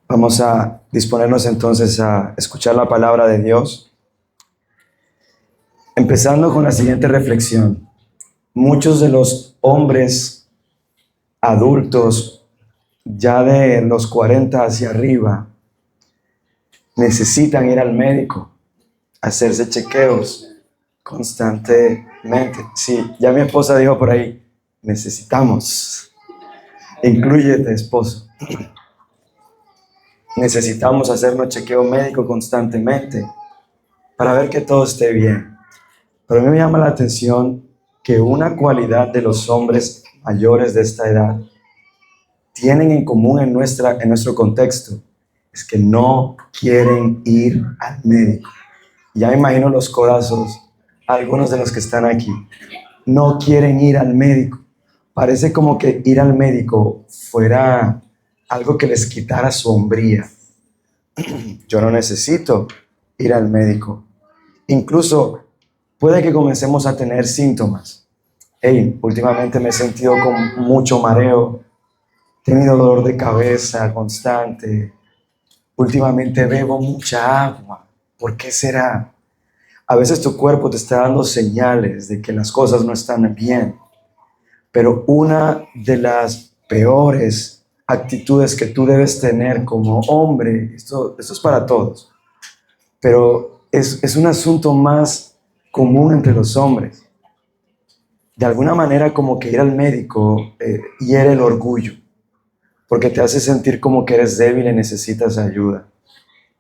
Vamos a disponernos entonces a escuchar la palabra de Dios, empezando con la siguiente reflexión. Muchos de los hombres adultos, ya de los 40 hacia arriba, necesitan ir al médico, hacerse chequeos constantemente. Sí, ya mi esposa dijo por ahí, necesitamos, inclúyete, esposo. Necesitamos hacernos chequeo médico constantemente para ver que todo esté bien. Pero a mí me llama la atención que una cualidad de los hombres mayores de esta edad tienen en común en nuestro contexto, es que no quieren ir al médico. Ya me imagino los corazones, algunos de los que están aquí, no quieren ir al médico. Parece como que ir al médico fuera algo que les quitara su hombría. Yo no necesito ir al médico. Incluso puede que comencemos a tener síntomas. Hey, últimamente me he sentido con mucho mareo, he tenido dolor de cabeza constante, últimamente bebo mucha agua. ¿Por qué será? A veces tu cuerpo te está dando señales de que las cosas no están bien, pero una de las peores actitudes que tú debes tener como hombre, esto es para todos, pero es un asunto más común entre los hombres. De alguna manera como que ir al médico hiere el orgullo, porque te hace sentir como que eres débil y necesitas ayuda.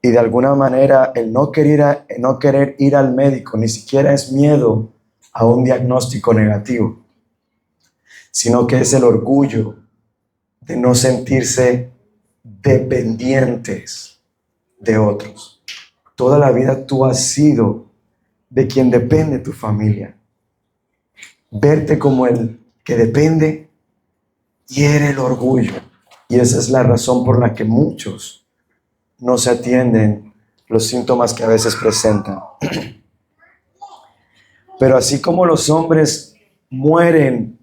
Y de alguna manera el no querer ir al médico ni siquiera es miedo a un diagnóstico negativo, sino que es el orgullo de no sentirse dependientes de otros. Toda la vida tú has sido de quien depende tu familia. Verte como el que depende hiere el orgullo. Y esa es la razón por la que muchos no se atienden los síntomas que a veces presentan. Pero así como los hombres mueren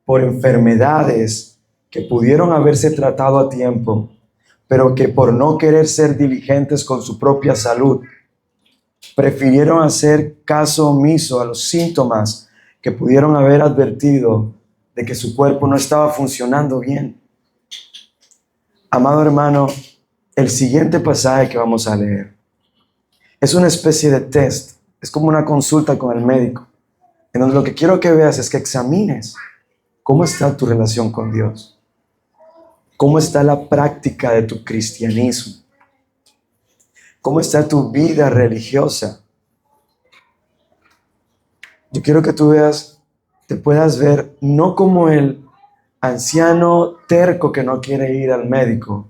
por enfermedades que pudieron haberse tratado a tiempo, pero que por no querer ser diligentes con su propia salud, prefirieron hacer caso omiso a los síntomas que pudieron haber advertido de que su cuerpo no estaba funcionando bien. Amado hermano, el siguiente pasaje que vamos a leer es una especie de test, es como una consulta con el médico, en donde lo que quiero que veas es que examines cómo está tu relación con Dios, cómo está la práctica de tu cristianismo, cómo está tu vida religiosa. Yo quiero que tú te puedas ver no como el anciano terco que no quiere ir al médico,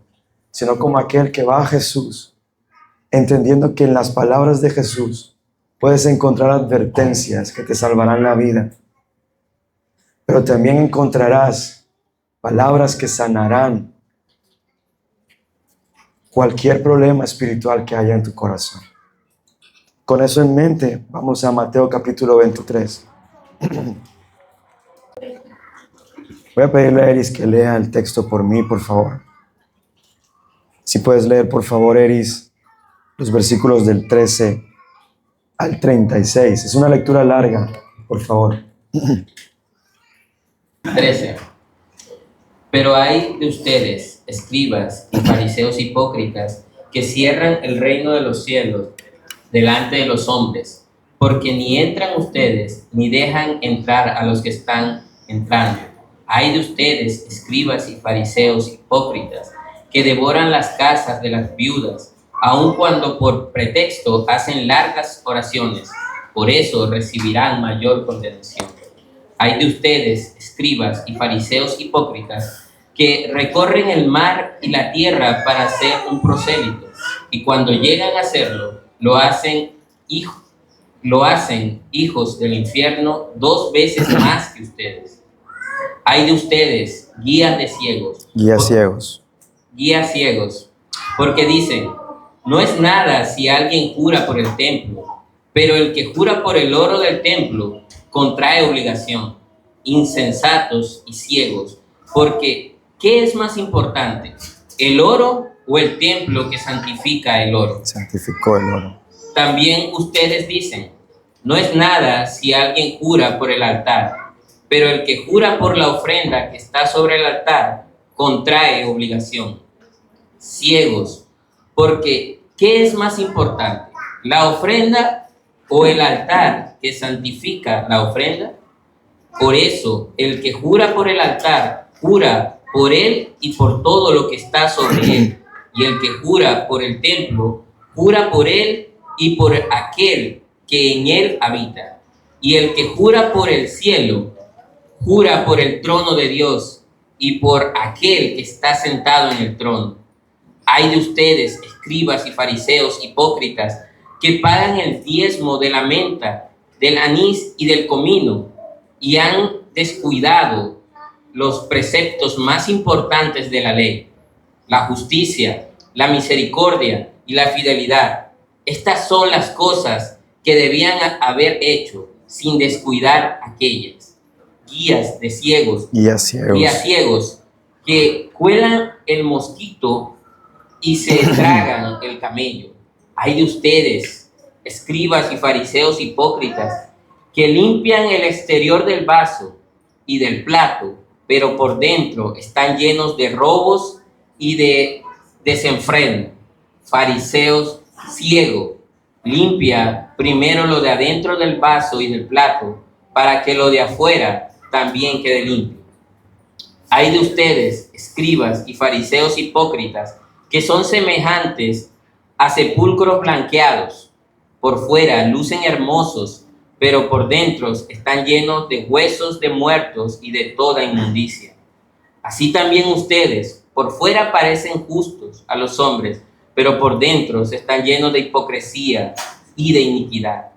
sino como aquel que va a Jesús, entendiendo que en las palabras de Jesús puedes encontrar advertencias que te salvarán la vida, pero también encontrarás palabras que sanarán cualquier problema espiritual que haya en tu corazón. Con eso en mente, vamos a Mateo capítulo 23. Voy a pedirle a Eris que lea el texto por mí, por favor. Si puedes leer, por favor, Eris, los versículos del 13 al 36. Es una lectura larga, por favor. 13. Pero hay de ustedes, escribas y fariseos hipócritas, que cierran el reino de los cielos delante de los hombres, porque ni entran ustedes, ni dejan entrar a los que están entrando. Hay de ustedes, escribas y fariseos hipócritas, que devoran las casas de las viudas, aun cuando por pretexto hacen largas oraciones. Por eso recibirán mayor condenación. Hay de ustedes, escribas y fariseos hipócritas, que recorren el mar y la tierra para hacer un prosélito, y cuando llegan a hacerlo, lo hacen hijos del infierno 2 veces más que ustedes. Hay de ustedes, guías ciegos, porque dicen, no es nada si alguien jura por el templo, pero el que jura por el oro del templo contrae obligación. Insensatos y ciegos, porque ¿qué es más importante? ¿El oro o el templo que santifica el oro? Santificó el oro. También ustedes dicen, no es nada si alguien jura por el altar, pero el que jura por la ofrenda que está sobre el altar contrae obligación. Ciegos, porque ¿qué es más importante? ¿La ofrenda o el altar que santifica la ofrenda? Por eso, el que jura por el altar, jura por él y por todo lo que está sobre él. Y el que jura por el templo, jura por él y por aquel que en él habita. Y el que jura por el cielo, jura por el trono de Dios y por aquel que está sentado en el trono. Ay de ustedes, escribas y fariseos hipócritas, que pagan el diezmo de la menta, del anís y del comino, y han descuidado los preceptos más importantes de la ley: la justicia, la misericordia y la fidelidad. Estas son las cosas que debían haber hecho sin descuidar aquellas. Guías ciegos que cuelan el mosquito y se tragan el camello. Ay de ustedes, escribas y fariseos hipócritas, que limpian el exterior del vaso y del plato, pero por dentro están llenos de robos y de desenfreno. Fariseos ciego, limpia primero lo de adentro del vaso y del plato, para que lo de afuera también quede limpio. Ay de ustedes, escribas y fariseos hipócritas, que son semejantes a sepulcros blanqueados. Por fuera lucen hermosos, pero por dentro están llenos de huesos de muertos y de toda inmundicia. Así también ustedes, por fuera parecen justos a los hombres, pero por dentro están llenos de hipocresía y de iniquidad.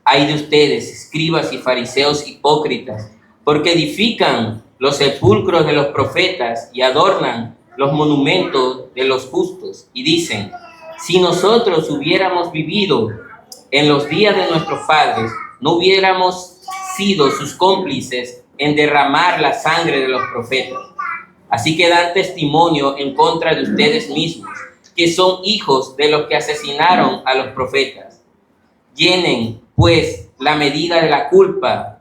Ay de ustedes, escribas y fariseos hipócritas, porque edifican los sepulcros de los profetas y adornan los monumentos de los justos, y dicen, si nosotros hubiéramos vivido en los días de nuestros padres, no hubiéramos sido sus cómplices en derramar la sangre de los profetas. Así que dan testimonio en contra de ustedes mismos, que son hijos de los que asesinaron a los profetas. Llenen, pues, la medida de la culpa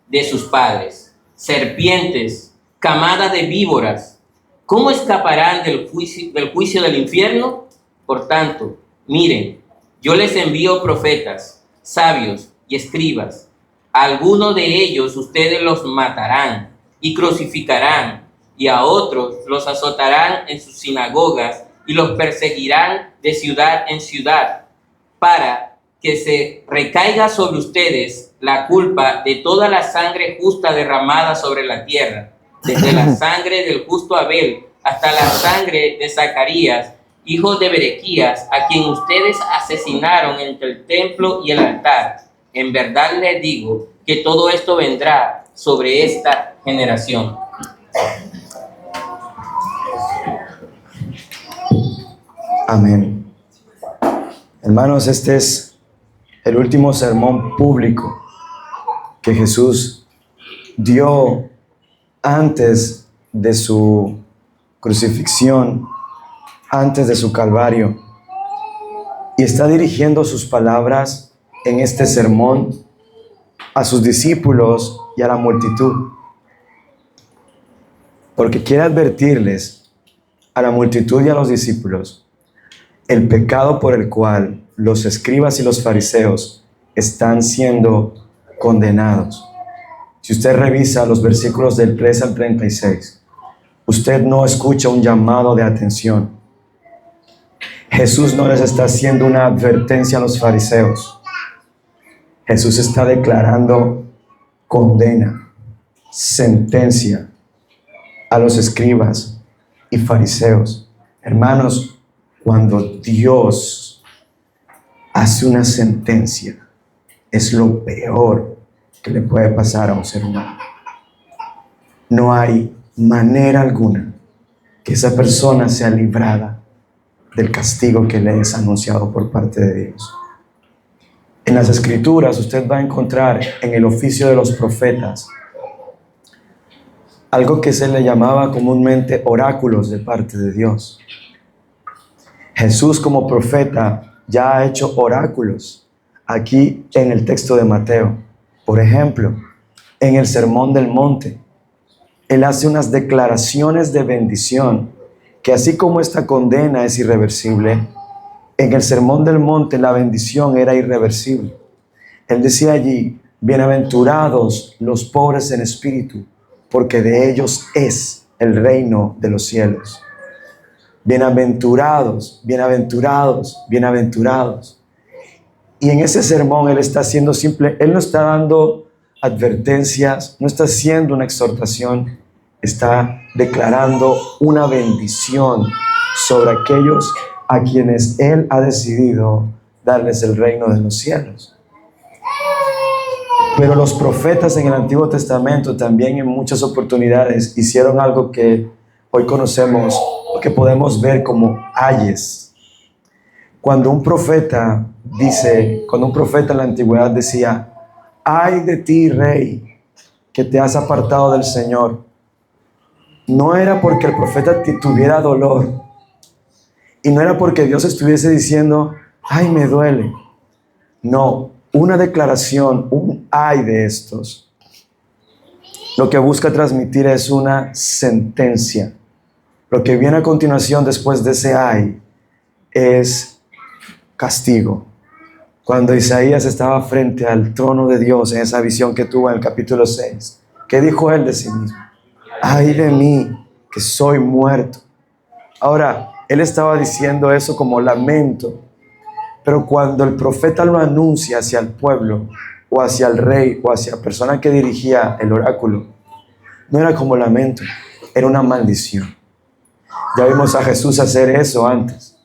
de sus padres. Serpientes, camada de víboras, ¿cómo escaparán del juicio del infierno? Por tanto, miren, yo les envío profetas, sabios y escribas. A algunos de ellos ustedes los matarán y crucificarán, y a otros los azotarán en sus sinagogas y los perseguirán de ciudad en ciudad, para que se recaiga sobre ustedes la culpa de toda la sangre justa derramada sobre la tierra, desde la sangre del justo Abel hasta la sangre de Zacarías, hijo de Berequías, a quien ustedes asesinaron entre el templo y el altar. En verdad les digo que todo esto vendrá sobre esta generación. Amén. Hermanos, este es el último sermón público que Jesús dio antes de su crucifixión, antes de su calvario, y está dirigiendo sus palabras en este sermón a sus discípulos y a la multitud, porque quiere advertirles a la multitud y a los discípulos el pecado por el cual los escribas y los fariseos están siendo condenados. Si usted revisa los versículos del 3 al 36, usted no escucha un llamado de atención. Jesús no les está haciendo una advertencia a los fariseos. Jesús está declarando condena, sentencia a los escribas y fariseos. Hermanos, cuando Dios hace una sentencia, es lo peor que le puede pasar a un ser humano. No hay manera alguna que esa persona sea librada del castigo que le es anunciado por parte de Dios. En las Escrituras usted va a encontrar en el oficio de los profetas algo que se le llamaba comúnmente oráculos de parte de Dios. Jesús como profeta ya ha hecho oráculos aquí en el texto de Mateo. Por ejemplo, en el Sermón del Monte, Él hace unas declaraciones de bendición que así como esta condena es irreversible, en el Sermón del Monte la bendición era irreversible. Él decía allí, bienaventurados los pobres en espíritu, porque de ellos es el reino de los cielos. Bienaventurados, bienaventurados, bienaventurados. Y en ese sermón Él está haciendo simple, Él no está dando advertencias, no está haciendo una exhortación, está declarando una bendición sobre aquellos a quienes Él ha decidido darles el reino de los cielos. Pero los profetas en el Antiguo Testamento también en muchas oportunidades hicieron algo que hoy conocemos, que podemos ver como ayes. Cuando un profeta en la antigüedad decía, ay de ti, rey, que te has apartado del Señor, no era porque el profeta tuviera dolor, y no era porque Dios estuviese diciendo, ay, me duele. No, una declaración, un ay de estos, lo que busca transmitir es una sentencia. Lo que viene a continuación después de ese ay es castigo. Cuando Isaías estaba frente al trono de Dios en esa visión que tuvo en el capítulo 6, ¿qué dijo él de sí mismo? Ay de mí, que soy muerto. Ahora, él estaba diciendo eso como lamento, pero cuando el profeta lo anuncia hacia el pueblo, o hacia el rey, o hacia la persona que dirigía el oráculo, no era como lamento, era una maldición. Ya vimos a Jesús hacer eso antes,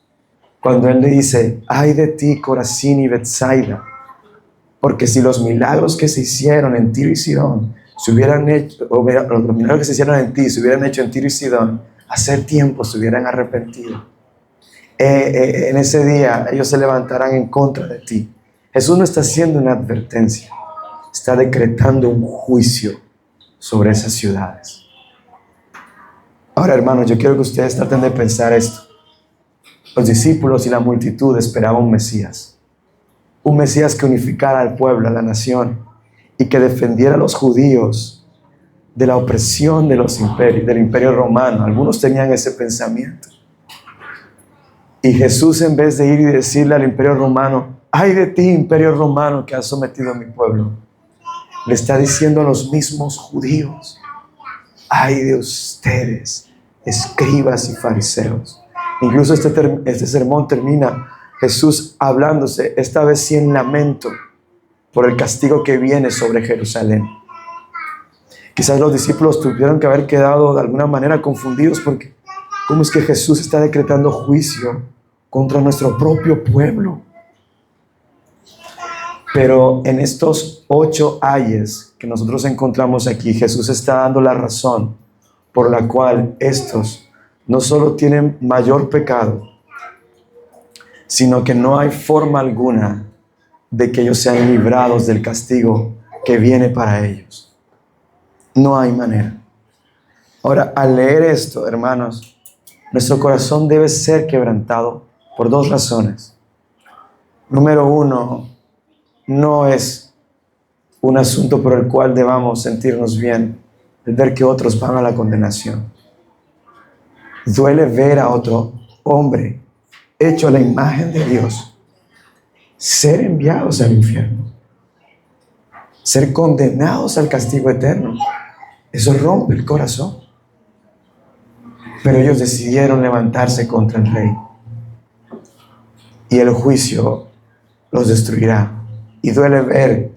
cuando Él le dice, ay de ti, Corazín y Betsaida, porque si los milagros que se hicieron en Tiro y Sidón, los milagros que se hicieron en ti, se hubieran hecho en Tiro y Sidón, hace tiempo se hubieran arrepentido. En ese día ellos se levantarán en contra de ti. Jesús no está haciendo una advertencia, está decretando un juicio sobre esas ciudades. Ahora, hermanos, yo quiero que ustedes traten de pensar esto. Los discípulos y la multitud esperaban un Mesías que unificara al pueblo, a la nación, y que defendiera a los judíos de la opresión de los imperios, del imperio romano. Algunos tenían ese pensamiento. Y Jesús, en vez de ir y decirle al imperio romano, ay de ti, imperio romano, que has sometido a mi pueblo, le está diciendo a los mismos judíos, ay de ustedes, escribas y fariseos. Incluso este sermón termina Jesús hablándose, esta vez sí en lamento, por el castigo que viene sobre Jerusalén. Quizás los discípulos tuvieron que haber quedado de alguna manera confundidos porque ¿cómo es que Jesús está decretando juicio contra nuestro propio pueblo? Pero en estos 8 ayes que nosotros encontramos aquí, Jesús está dando la razón por la cual estos no solo tienen mayor pecado, sino que no hay forma alguna de que ellos sean librados del castigo que viene para ellos. No hay manera. Ahora, al leer esto, hermanos, nuestro corazón debe ser quebrantado por 2 razones. Número 1, no es un asunto por el cual debamos sentirnos bien, el ver que otros van a la condenación. Duele ver a otro hombre hecho a la imagen de Dios ser enviados al infierno, ser condenados al castigo eterno. Eso rompe el corazón. Pero ellos decidieron levantarse contra el rey y el juicio los destruirá. Y duele ver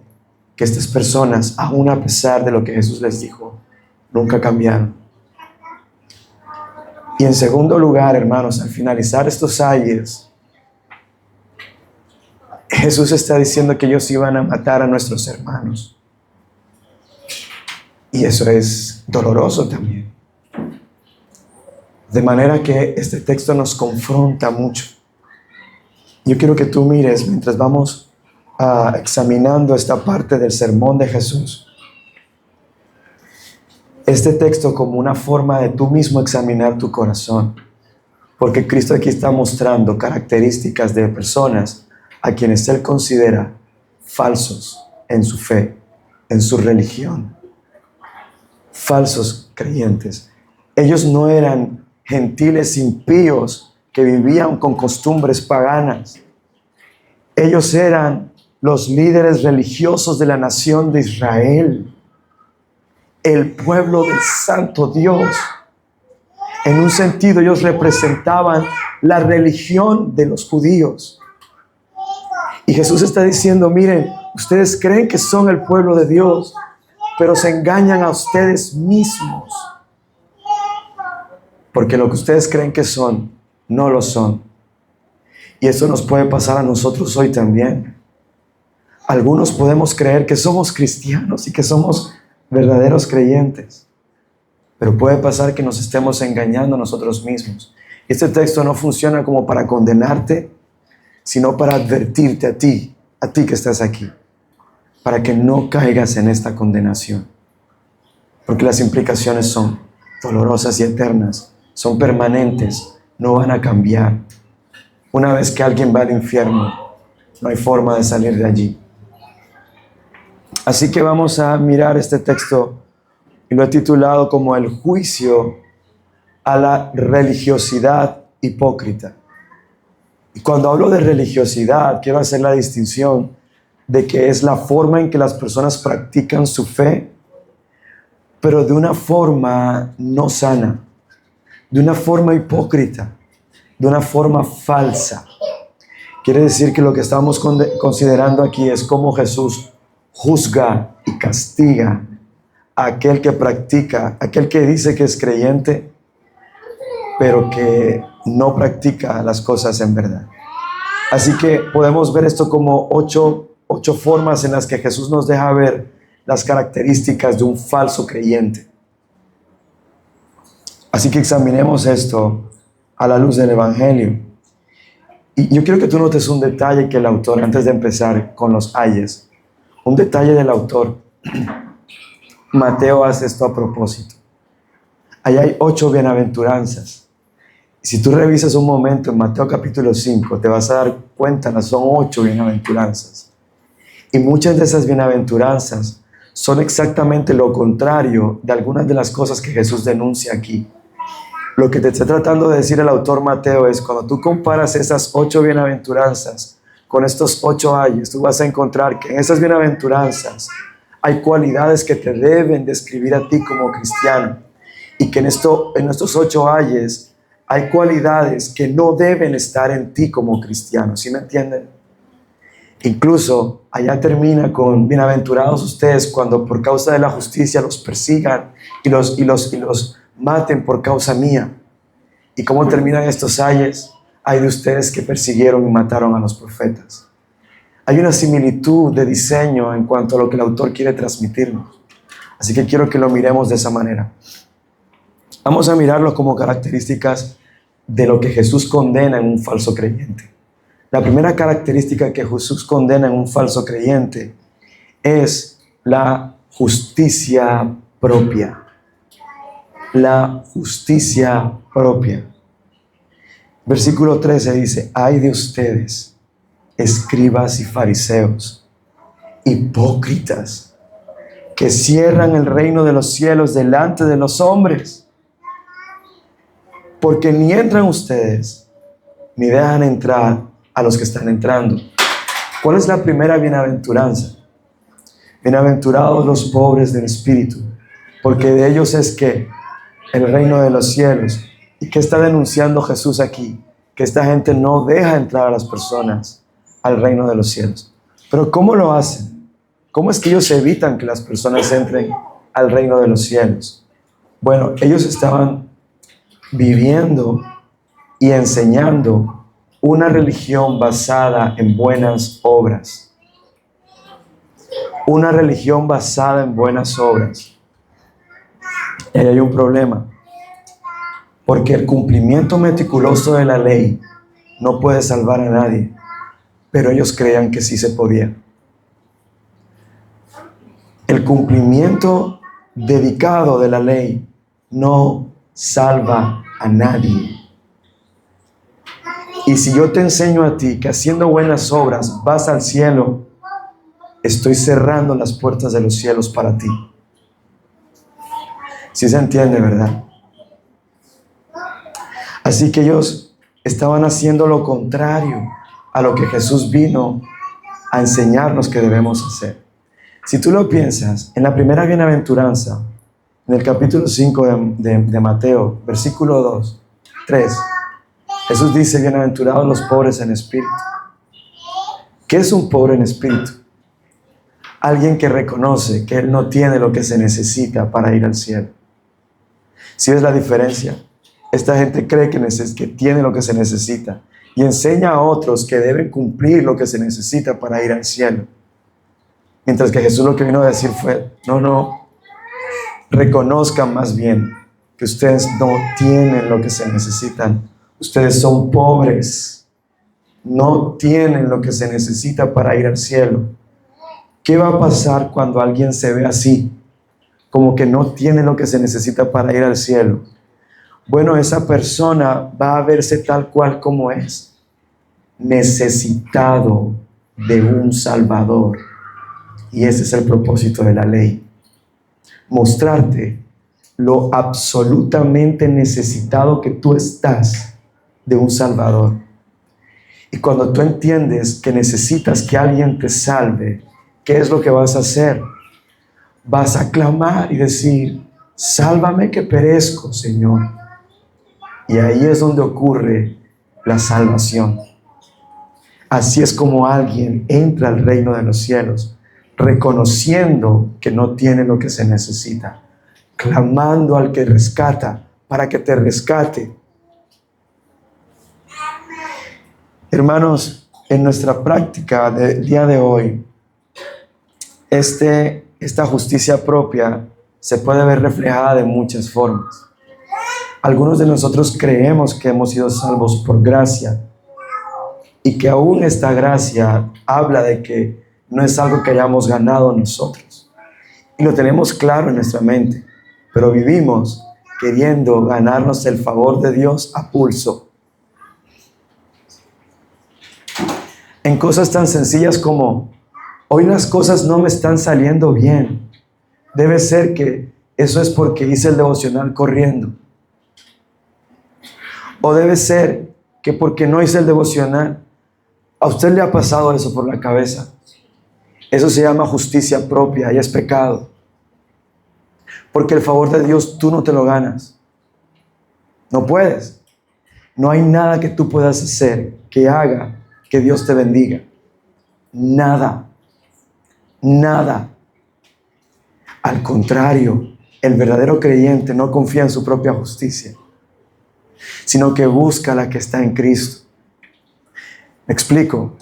que estas personas, aún a pesar de lo que Jesús les dijo, nunca cambiaron. Y en segundo lugar, hermanos, al finalizar estos ayes, Jesús está diciendo que ellos iban a matar a nuestros hermanos. Y eso es doloroso también. De manera que este texto nos confronta mucho. Yo quiero que tú mires mientras vamos examinando esta parte del sermón de Jesús. este texto como una forma de tú mismo examinar tu corazón, porque Cristo aquí está mostrando características de personas a quienes Él considera falsos en su fe, en su religión, falsos creyentes. Ellos no eran gentiles impíos que vivían con costumbres paganas. Ellos eran los líderes religiosos de la nación de Israel, el pueblo del santo Dios. En un sentido, ellos representaban la religión de los judíos. Y Jesús está diciendo, miren, ustedes creen que son el pueblo de Dios, pero se engañan a ustedes mismos. Porque lo que ustedes creen que son, no lo son. Y eso nos puede pasar a nosotros hoy también. Algunos podemos creer que somos cristianos y que somos verdaderos creyentes, pero puede pasar que nos estemos engañando a nosotros mismos. Este texto no funciona como para condenarte, sino para advertirte a ti que estás aquí, para que no caigas en esta condenación, porque las implicaciones son dolorosas y eternas, son permanentes, no van a cambiar. Una vez que alguien va al infierno, no hay forma de salir de allí. Así que vamos a mirar este texto y lo he titulado como el juicio a la religiosidad hipócrita. Y cuando hablo de religiosidad, quiero hacer la distinción de que es la forma en que las personas practican su fe, pero de una forma no sana, de una forma hipócrita, de una forma falsa. Quiere decir que lo que estamos considerando aquí es cómo Jesús juzga y castiga a aquel que practica, aquel que dice que es creyente, pero que no practica las cosas en verdad. Así que podemos ver esto como ocho formas en las que Jesús nos deja ver las características de un falso creyente. Así que examinemos esto a la luz del Evangelio. Y yo quiero que tú notes un detalle que el autor, antes de empezar con los ayes, un detalle del autor. Mateo hace esto a propósito. Allá hay 8 bienaventuranzas. Si tú revisas un momento en Mateo capítulo 5, te vas a dar cuenta, son 8 bienaventuranzas. Y muchas de esas bienaventuranzas son exactamente lo contrario de algunas de las cosas que Jesús denuncia aquí. Lo que te está tratando de decir el autor Mateo es, cuando tú comparas esas 8 bienaventuranzas con estos 8 ayes, tú vas a encontrar que en esas bienaventuranzas hay cualidades que te deben describir a ti como cristiano, y que en estos 8 ayes hay cualidades que no deben estar en ti como cristiano. ¿Sí me entienden? Incluso allá termina con: bienaventurados ustedes cuando por causa de la justicia los persigan y los maten por causa mía. ¿Y cómo terminan estos ayes? Hay de ustedes que persiguieron y mataron a los profetas. Hay una similitud de diseño en cuanto a lo que el autor quiere transmitirnos. Así que quiero que lo miremos de esa manera. Vamos a mirarlo como características de lo que Jesús condena en un falso creyente. La primera característica que Jesús condena en un falso creyente es la justicia propia. La justicia propia. Versículo 13 dice: ay de ustedes, escribas y fariseos, hipócritas, que cierran el reino de los cielos delante de los hombres, porque ni entran ustedes, ni dejan entrar a los que están entrando. ¿Cuál es la primera bienaventuranza? Bienaventurados los pobres del espíritu, porque de ellos es que el reino de los cielos. ¿Y qué está denunciando Jesús aquí? Que esta gente no deja entrar a las personas al reino de los cielos. Pero ¿cómo lo hacen? ¿Cómo es que ellos evitan que las personas entren al reino de los cielos? Bueno, ellos estaban viviendo y enseñando una religión basada en buenas obras. Una religión basada en buenas obras. Y ahí hay un problema. Porque el cumplimiento meticuloso de la ley no puede salvar a nadie. Pero ellos creían que sí se podía. El cumplimiento dedicado de la ley no salva a nadie. Y si yo te enseño a ti que haciendo buenas obras vas al cielo, estoy cerrando las puertas de los cielos para ti. ¿Sí se entiende, verdad? Así que ellos estaban haciendo lo contrario a lo que Jesús vino a enseñarnos que debemos hacer. Si tú lo piensas, en la primera bienaventuranza, en el capítulo 5 de Mateo, versículo 2, 3, Jesús dice, bienaventurados los pobres en espíritu. ¿Qué es un pobre en espíritu? Alguien que reconoce que él no tiene lo que se necesita para ir al cielo. ¿Sí ves la diferencia? Esta gente cree que tiene lo que se necesita y enseña a otros que deben cumplir lo que se necesita para ir al cielo. Mientras que Jesús lo que vino a decir fue, no, reconozcan más bien que ustedes no tienen lo que se necesitan. Ustedes son pobres, no tienen lo que se necesita para ir al cielo. ¿Qué va a pasar cuando alguien se ve así? Como que no tiene lo que se necesita para ir al cielo. Bueno, esa persona va a verse tal cual como es, necesitado de un Salvador. Y ese es el propósito de la ley. Mostrarte lo absolutamente necesitado que tú estás de un Salvador. Y cuando tú entiendes que necesitas que alguien te salve, ¿qué es lo que vas a hacer? Vas a clamar y decir, sálvame que perezco, Señor. Y ahí es donde ocurre la salvación. Así es como alguien entra al reino de los cielos, reconociendo que no tiene lo que se necesita, clamando al que rescata para que te rescate. Hermanos, en nuestra práctica del día de hoy, esta justicia propia se puede ver reflejada de muchas formas. Algunos de nosotros creemos que hemos sido salvos por gracia y que aún esta gracia habla de que no es algo que hayamos ganado nosotros. Y lo tenemos claro en nuestra mente, pero vivimos queriendo ganarnos el favor de Dios a pulso. En cosas tan sencillas como, hoy las cosas no me están saliendo bien. Debe ser que eso es porque hice el devocional corriendo. O debe ser que porque no hice el devocional. ¿A usted le ha pasado eso por la cabeza? Eso se llama justicia propia y es pecado. Porque el favor de Dios tú no te lo ganas. No puedes. No hay nada que tú puedas hacer que haga que Dios te bendiga. Nada. Nada. Al contrario, el verdadero creyente no confía en su propia justicia, sino que busca la que está en Cristo. ¿Me explico?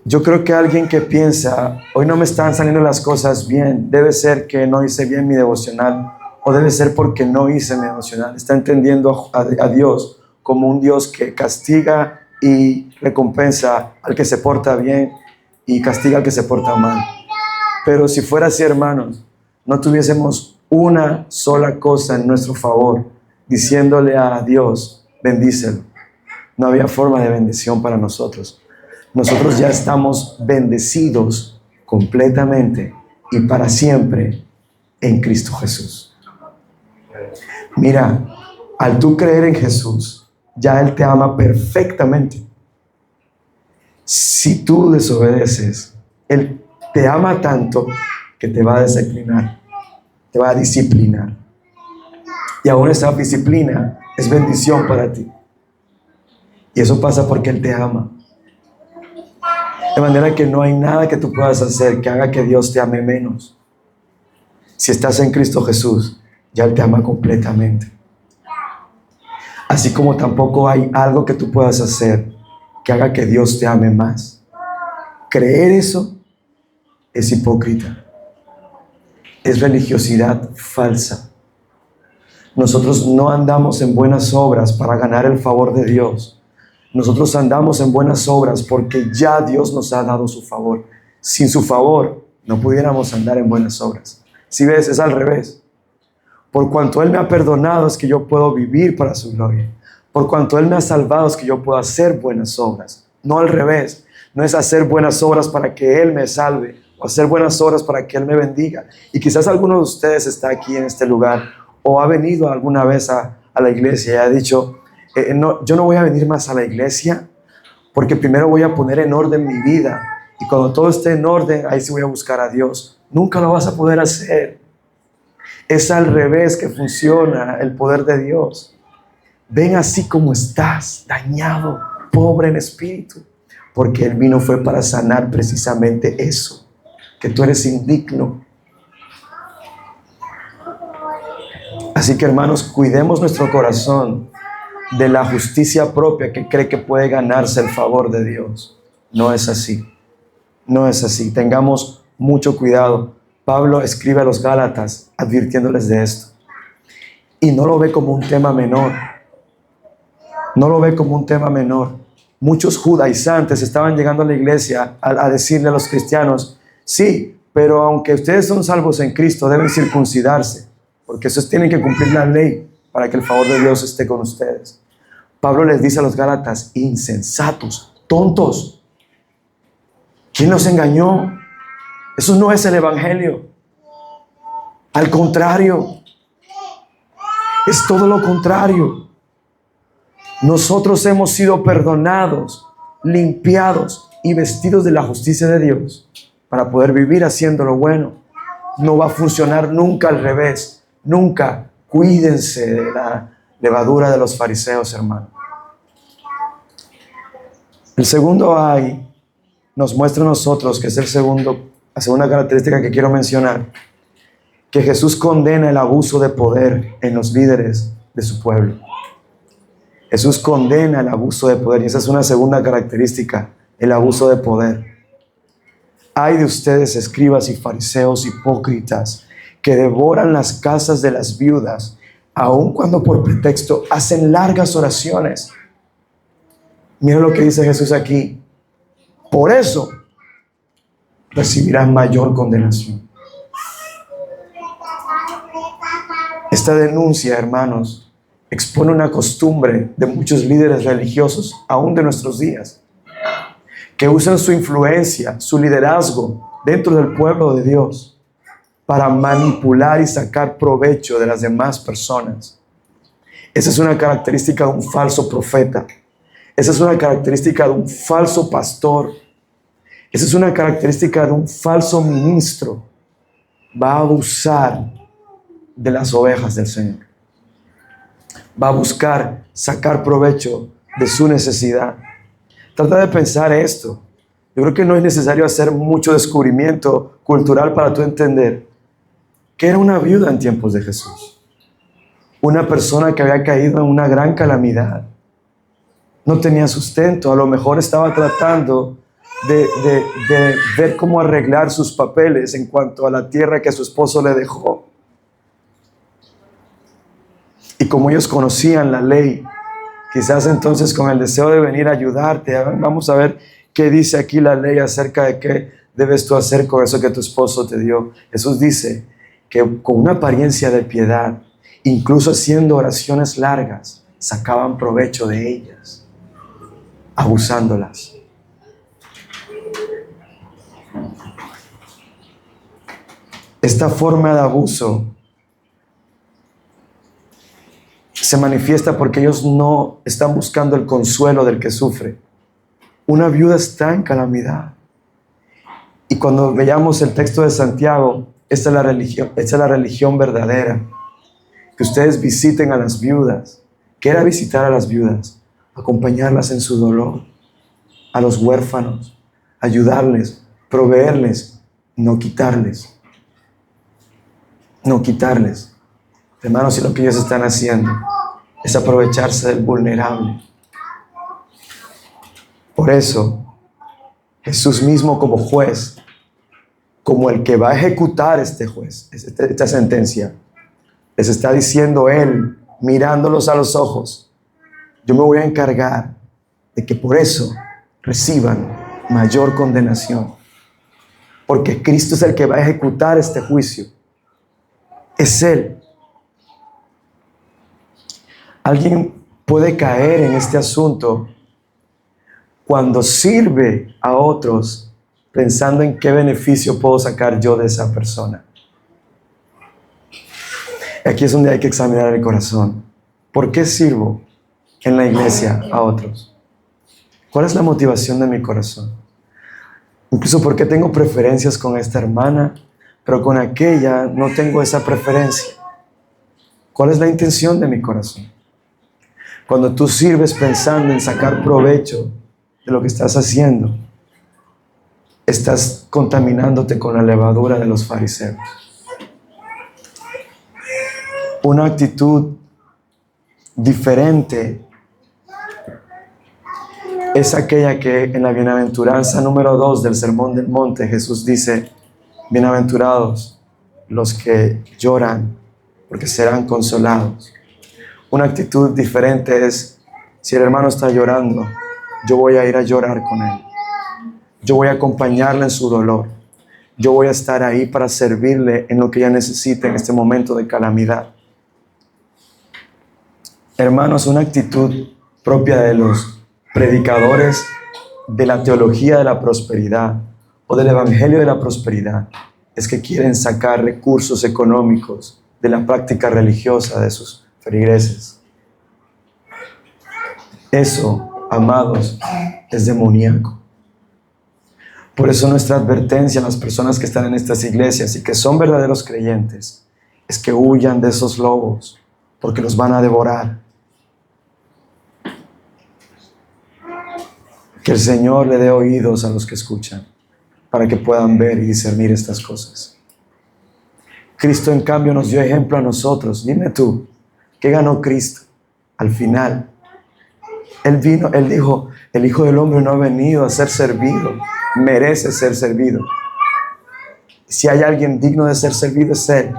Yo creo que alguien que piensa, hoy no me están saliendo las cosas bien, debe ser que no hice bien mi devocional, o debe ser porque no hice mi devocional. Está entendiendo a Dios como un Dios que castiga y recompensa al que se porta bien y castiga al que se porta mal. Pero si fuera así, hermanos, no tuviésemos una sola cosa en nuestro favor, diciéndole a Dios, bendícelo. No había forma de bendición para nosotros. Nosotros ya estamos bendecidos completamente y para siempre en Cristo Jesús. Mira, al tú creer en Jesús, ya Él te ama perfectamente. Si tú desobedeces, Él te ama tanto que te va a disciplinar, te va a disciplinar. Y aún esa disciplina es bendición para ti. Y eso pasa porque Él te ama. De manera que no hay nada que tú puedas hacer que haga que Dios te ame menos. Si estás en Cristo Jesús, ya Él te ama completamente. Así como tampoco hay algo que tú puedas hacer que haga que Dios te ame más. Creer eso es hipócrita. Es religiosidad falsa. Nosotros no andamos en buenas obras para ganar el favor de Dios. Nosotros andamos en buenas obras porque ya Dios nos ha dado su favor. Sin su favor no pudiéramos andar en buenas obras. Si ves, es al revés. Por cuanto Él me ha perdonado es que yo puedo vivir para su gloria. Por cuanto Él me ha salvado es que yo puedo hacer buenas obras. No al revés. No es hacer buenas obras para que Él me salve o hacer buenas obras para que Él me bendiga. Y quizás alguno de ustedes está aquí en este lugar o ha venido alguna vez a la iglesia y ha dicho, no, yo no voy a venir más a la iglesia porque primero voy a poner en orden mi vida. Y cuando todo esté en orden, ahí sí voy a buscar a Dios. Nunca lo vas a poder hacer. Es al revés que funciona el poder de Dios. Ven así como estás, dañado, pobre en espíritu, porque Él vino fue para sanar precisamente eso, que tú eres indigno. Así que, hermanos, cuidemos nuestro corazón de la justicia propia que cree que puede ganarse el favor de Dios. No es así. No es así. Tengamos mucho cuidado. Pablo escribe a los Gálatas advirtiéndoles de esto. Y no lo ve como un tema menor. No lo ve como un tema menor. Muchos judaizantes estaban llegando a la iglesia a decirle a los cristianos, sí, pero aunque ustedes son salvos en Cristo, deben circuncidarse, porque esos tienen que cumplir la ley para que el favor de Dios esté con ustedes. Pablo les dice a los Gálatas, insensatos, tontos. ¿Quién los engañó? Eso no es el evangelio. Al contrario, es todo lo contrario. Nosotros hemos sido perdonados, limpiados y vestidos de la justicia de Dios para poder vivir haciendo lo bueno. No va a funcionar nunca al revés. Nunca. Cuídense de la levadura de los fariseos, hermano. El segundo ay nos muestra a nosotros, que es la segunda característica que quiero mencionar, que Jesús condena el abuso de poder en los líderes de su pueblo. Jesús condena el abuso de poder, y esa es una segunda característica, el abuso de poder. Ay de ustedes, escribas y fariseos hipócritas, que devoran las casas de las viudas, aun cuando por pretexto hacen largas oraciones. Mira lo que dice Jesús aquí. Por eso recibirán mayor condenación. Esta denuncia, hermanos, expone una costumbre de muchos líderes religiosos, aún de nuestros días, que usan su influencia, su liderazgo dentro del pueblo de Dios para manipular y sacar provecho de las demás personas. Esa es una característica de un falso profeta. Esa es una característica de un falso pastor. Esa es una característica de un falso ministro. Va a abusar de las ovejas del Señor. Va a buscar sacar provecho de su necesidad. Trata de pensar esto. Yo creo que no es necesario hacer mucho descubrimiento cultural para tú entender que era una viuda en tiempos de Jesús. Una persona que había caído en una gran calamidad. No tenía sustento. A lo mejor estaba tratando de ver cómo arreglar sus papeles en cuanto a la tierra que su esposo le dejó. Y como ellos conocían la ley, quizás entonces con el deseo de venir a ayudarte, vamos a ver qué dice aquí la ley acerca de qué debes tú hacer con eso que tu esposo te dio. Jesús dice que con una apariencia de piedad, incluso haciendo oraciones largas, sacaban provecho de ellas, abusándolas. Esta forma de abuso se manifiesta porque ellos no están buscando el consuelo del que sufre. Una viuda está en calamidad. Y cuando veamos el texto de Santiago, esta es la religión verdadera. Que ustedes visiten a las viudas. ¿Qué era visitar a las viudas? Acompañarlas en su dolor. A los huérfanos. Ayudarles, proveerles, no quitarles. No quitarles. Hermanos, y lo que ellos están haciendo es aprovecharse del vulnerable. Por eso, Jesús mismo como juez, como el que va a ejecutar esta sentencia, les está diciendo Él, mirándolos a los ojos, yo me voy a encargar de que por eso reciban mayor condenación. Porque Cristo es el que va a ejecutar este juicio. Es Él. Alguien puede caer en este asunto cuando sirve a otros pensando en qué beneficio puedo sacar yo de esa persona. Y aquí es donde hay que examinar el corazón. ¿Por qué sirvo en la iglesia a otros? ¿Cuál es la motivación de mi corazón? Incluso por qué tengo preferencias con esta hermana, pero con aquella no tengo esa preferencia. ¿Cuál es la intención de mi corazón? Cuando tú sirves pensando en sacar provecho de lo que estás haciendo, estás contaminándote con la levadura de los fariseos. Una actitud diferente es aquella que en la bienaventuranza número 2 del Sermón del Monte Jesús dice: bienaventurados los que lloran, porque serán consolados. Una actitud diferente es: si el hermano está llorando, yo voy a ir a llorar con él. Yo voy a acompañarle en su dolor. Yo voy a estar ahí para servirle en lo que ella necesite en este momento de calamidad. Hermanos, una actitud propia de los predicadores de la teología de la prosperidad o del evangelio de la prosperidad es que quieren sacar recursos económicos de la práctica religiosa de sus feligreses. Eso, amados, es demoníaco. Por eso nuestra advertencia a las personas que están en estas iglesias y que son verdaderos creyentes es que huyan de esos lobos, porque los van a devorar. Que el Señor le dé oídos a los que escuchan, para que puedan ver y discernir estas cosas. Cristo, en cambio, nos dio ejemplo a nosotros. Dime tú, ¿qué ganó Cristo al final? Él dijo, el Hijo del Hombre no ha venido a ser servido, merece ser servido. Si hay alguien digno de ser servido es Él,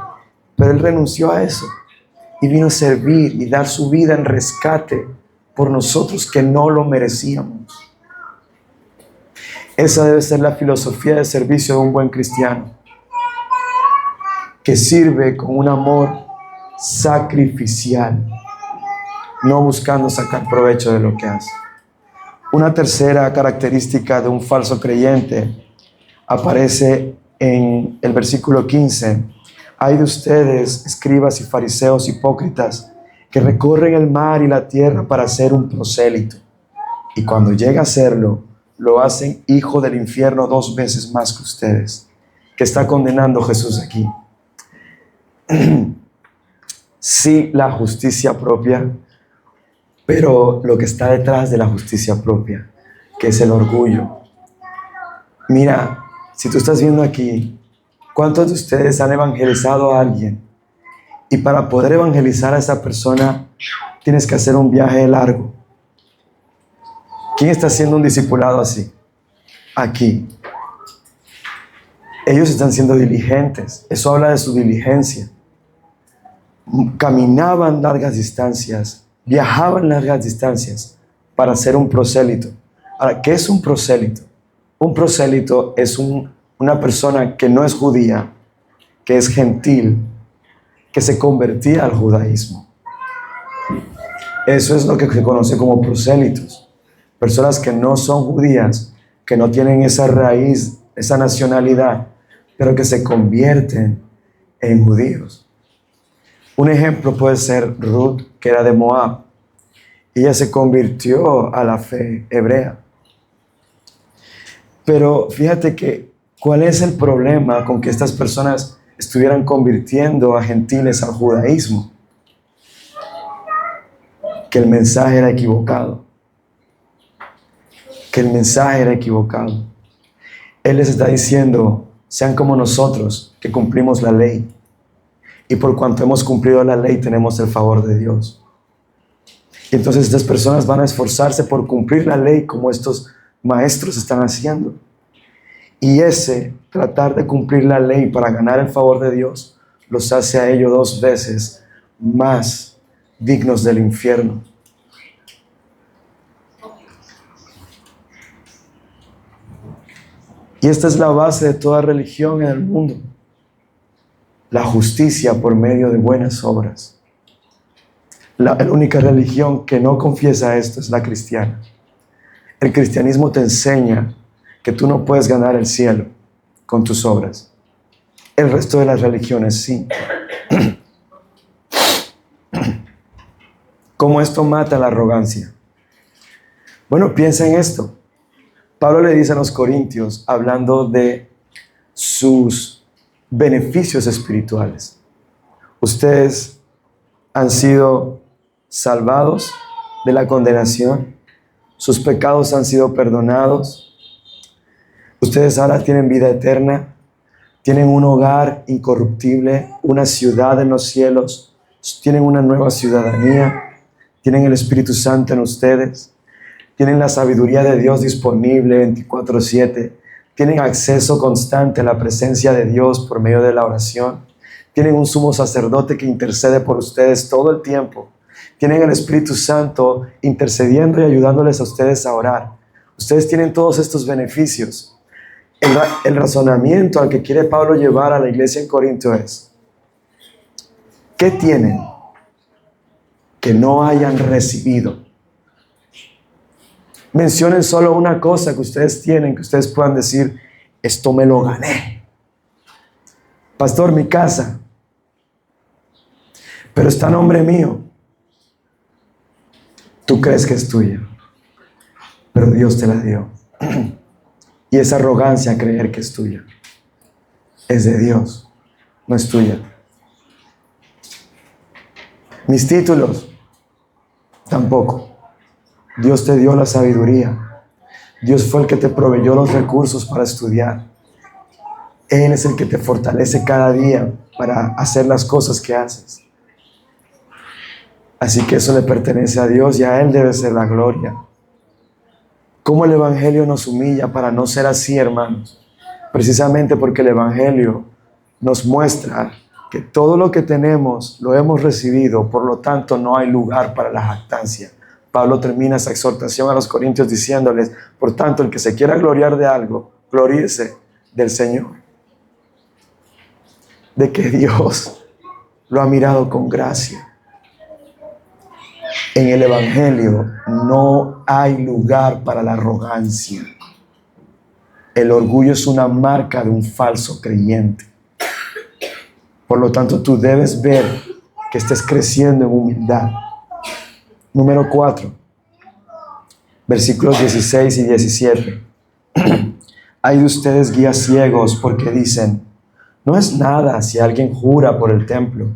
pero Él renunció a eso y vino a servir y dar su vida en rescate por nosotros que no lo merecíamos. Esa debe ser la filosofía de servicio de un buen cristiano, que sirve con un amor sacrificial, no buscando sacar provecho de lo que hace. Una tercera característica de un falso creyente aparece en el versículo 15. Hay de ustedes, escribas y fariseos hipócritas, que recorren el mar y la tierra para ser un prosélito, y cuando llega a serlo, lo hacen hijo del infierno 2 veces más que ustedes. ¿Qué está condenando Jesús aquí? Sí, la justicia propia, pero lo que está detrás de la justicia propia, que es el orgullo. Mira, si tú estás viendo aquí, ¿cuántos de ustedes han evangelizado a alguien? Y para poder evangelizar a esa persona, tienes que hacer un viaje largo. ¿Quién está haciendo un discipulado así? Aquí. Ellos están siendo diligentes. Eso habla de su diligencia. Caminaban largas distancias, viajaban largas distancias para ser un prosélito. Ahora, ¿qué es un prosélito? Un prosélito es una persona que no es judía, que es gentil, que se convertía al judaísmo. Eso es lo que se conoce como prosélitos. Personas que no son judías, que no tienen esa raíz, esa nacionalidad, pero que se convierten en judíos. Un ejemplo puede ser Ruth, que era de Moab. Ella se convirtió a la fe hebrea. Pero fíjate que, ¿cuál es el problema con que estas personas estuvieran convirtiendo a gentiles al judaísmo? Que el mensaje era equivocado. Que el mensaje era equivocado. Él les está diciendo, sean como nosotros, que cumplimos la ley. Y por cuanto hemos cumplido la ley, tenemos el favor de Dios. Y entonces estas personas van a esforzarse por cumplir la ley como estos maestros están haciendo. Y tratar de cumplir la ley para ganar el favor de Dios, los hace a ellos 2 veces más dignos del infierno. Y esta es la base de toda religión en el mundo. la justicia por medio de buenas obras. La única religión que no confiesa esto es la cristiana. El cristianismo te enseña que tú no puedes ganar el cielo con tus obras. El resto de las religiones sí. ¿Cómo esto mata la arrogancia? Bueno, piensa en esto. Pablo le dice a los corintios, hablando de sus beneficios espirituales. Ustedes han sido salvados de la condenación. Sus pecados han sido perdonados. Ustedes ahora tienen vida eterna. Tienen un hogar incorruptible, una ciudad en los cielos. Tienen una nueva ciudadanía. Tienen el Espíritu Santo en ustedes. Tienen la sabiduría de Dios disponible 24/7. Tienen acceso constante a la presencia de Dios por medio de la oración. Tienen un sumo sacerdote que intercede por ustedes todo el tiempo. Tienen el Espíritu Santo intercediendo y ayudándoles a ustedes a orar. Ustedes tienen todos estos beneficios. El razonamiento al que quiere Pablo llevar a la iglesia en Corinto es: ¿qué tienen que no hayan recibido? Mencionen solo una cosa que ustedes tienen, que ustedes puedan decir: esto me lo gané. Pastor, mi casa, pero está a nombre mío. Tú crees que es tuya, pero Dios te la dio. Y esa arrogancia a creer que es tuya es de Dios, no es tuya. Mis títulos, tampoco. Dios te dio la sabiduría. Dios fue el que te proveyó los recursos para estudiar. Él es el que te fortalece cada día para hacer las cosas que haces. Así que eso le pertenece a Dios y a Él debe ser la gloria. ¿Cómo el Evangelio nos humilla para no ser así, hermanos? Precisamente porque el Evangelio nos muestra que todo lo que tenemos lo hemos recibido, por lo tanto no hay lugar para la jactancia. Pablo termina esa exhortación a los corintios diciéndoles: por tanto, el que se quiera gloriar de algo, gloríese del Señor. De que Dios lo ha mirado con gracia. En el Evangelio no hay lugar para la arrogancia. El orgullo es una marca de un falso creyente. Por lo tanto, tú debes ver que estés creciendo en humildad. Número 4, versículos 16 y 17. Hay de ustedes guías ciegos porque dicen: no es nada si alguien jura por el templo,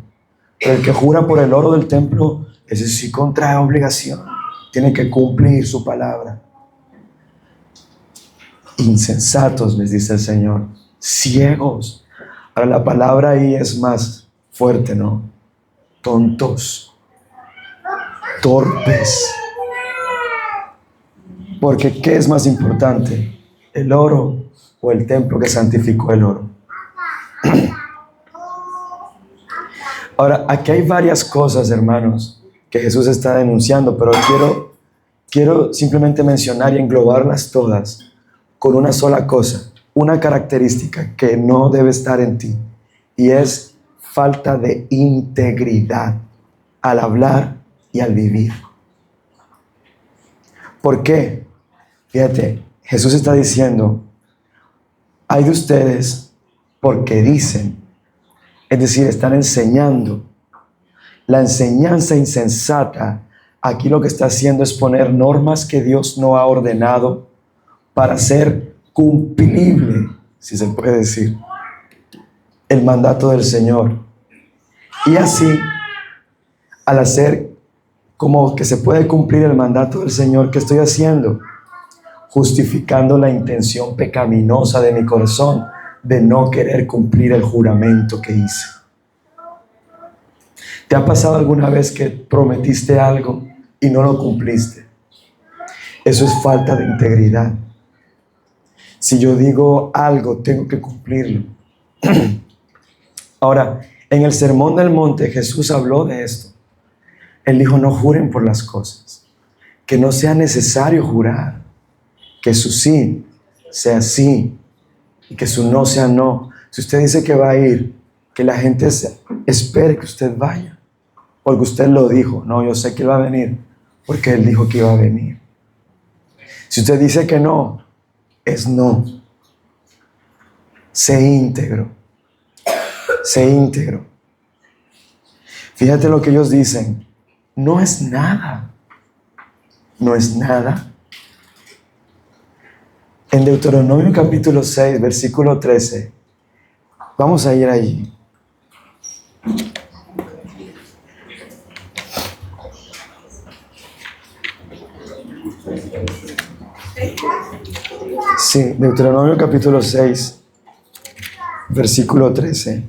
pero el que jura por el oro del templo, ese sí contrae obligación, tiene que cumplir su palabra. Insensatos, les dice el Señor, ciegos. Ahora la palabra ahí es más fuerte, ¿no? Tontos, torpes. Porque ¿qué es más importante? ¿El oro o el templo que santificó el oro? Ahora, aquí hay varias cosas, hermanos, que Jesús está denunciando, pero quiero simplemente mencionar y englobarlas todas con una sola cosa, una característica que no debe estar en ti, y es falta de integridad al hablar y al vivir. ¿Por qué? Fíjate, Jesús está diciendo: hay de ustedes porque dicen, es decir, están enseñando. La enseñanza insensata aquí lo que está haciendo es poner normas que Dios no ha ordenado para hacer cumplible, si se puede decir, el mandato del Señor. Y así, al hacer como que se puede cumplir el mandato del Señor, ¿qué estoy haciendo? Justificando la intención pecaminosa de mi corazón de no querer cumplir el juramento que hice. ¿Te ha pasado alguna vez que prometiste algo y no lo cumpliste? Eso es falta de integridad. Si yo digo algo, tengo que cumplirlo. Ahora, en el Sermón del Monte, Jesús habló de esto. Él dijo: no juren por las cosas, que no sea necesario jurar, que su sí sea sí y que su no sea no. Si usted dice que va a ir que la gente espere que usted vaya, porque usted lo dijo. No, yo sé que Él va a venir, porque Él dijo que iba a venir. Si usted dice que no, es no. Sé íntegro. Sé íntegro. Fíjate lo que ellos dicen. No es nada. No es nada. En Deuteronomio capítulo 6, versículo 13. Vamos a ir allí. Sí, Deuteronomio capítulo 6, versículo 13.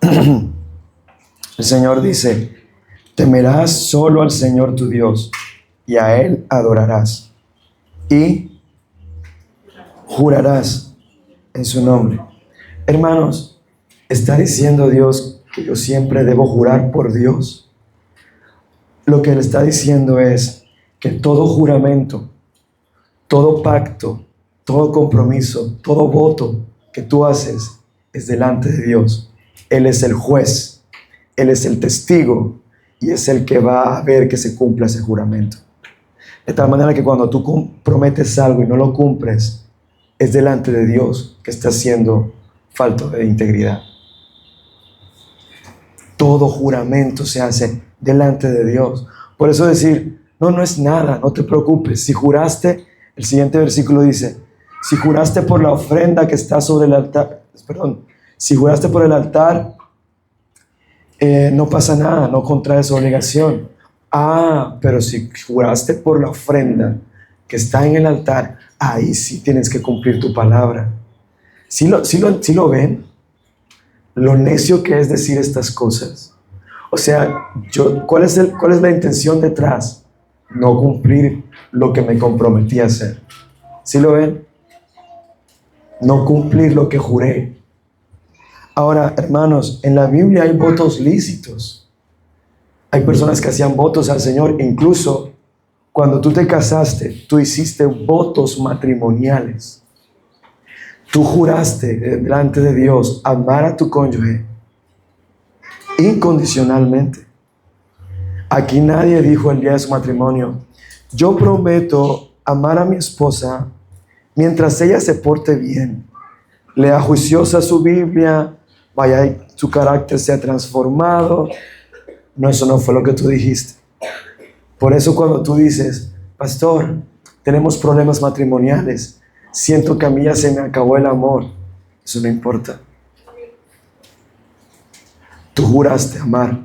El Señor dice: temerás solo al Señor tu Dios, y a Él adorarás, y jurarás en su nombre. Hermanos, ¿está diciendo Dios que yo siempre debo jurar por Dios? Lo que Él está diciendo es que todo juramento, todo pacto, todo compromiso, todo voto que tú haces es delante de Dios. Él es el juez, Él es el testigo y es el que va a ver que se cumpla ese juramento. De tal manera que cuando tú prometes algo y no lo cumples, es delante de Dios que está siendo falto de integridad. Todo juramento se hace delante de Dios. Por eso decir, no es nada, no te preocupes. Si juraste, el siguiente versículo dice, si juraste por la ofrenda que está sobre el altar, si juraste por el altar, no pasa nada, no contraes obligación. Pero si juraste por la ofrenda que está en el altar, ahí sí tienes que cumplir tu palabra. ¿Sí lo ven? Lo necio que es decir estas cosas. O sea, ¿cuál es la intención detrás? No cumplir lo que me comprometí a hacer. ¿Sí lo ven? No cumplir lo que juré. Ahora, hermanos, en la Biblia hay votos lícitos. Hay personas que hacían votos al Señor. Incluso cuando tú te casaste, tú hiciste votos matrimoniales. Tú juraste delante de Dios amar a tu cónyuge incondicionalmente. Aquí nadie dijo el día de su matrimonio, yo prometo amar a mi esposa mientras ella se porte bien, lea juiciosa su Biblia, vaya y su carácter sea transformado. No, eso no fue lo que tú dijiste. Por eso cuando tú dices, pastor, tenemos problemas matrimoniales, siento que a mí ya se me acabó el amor, eso no importa. Tú juraste amar.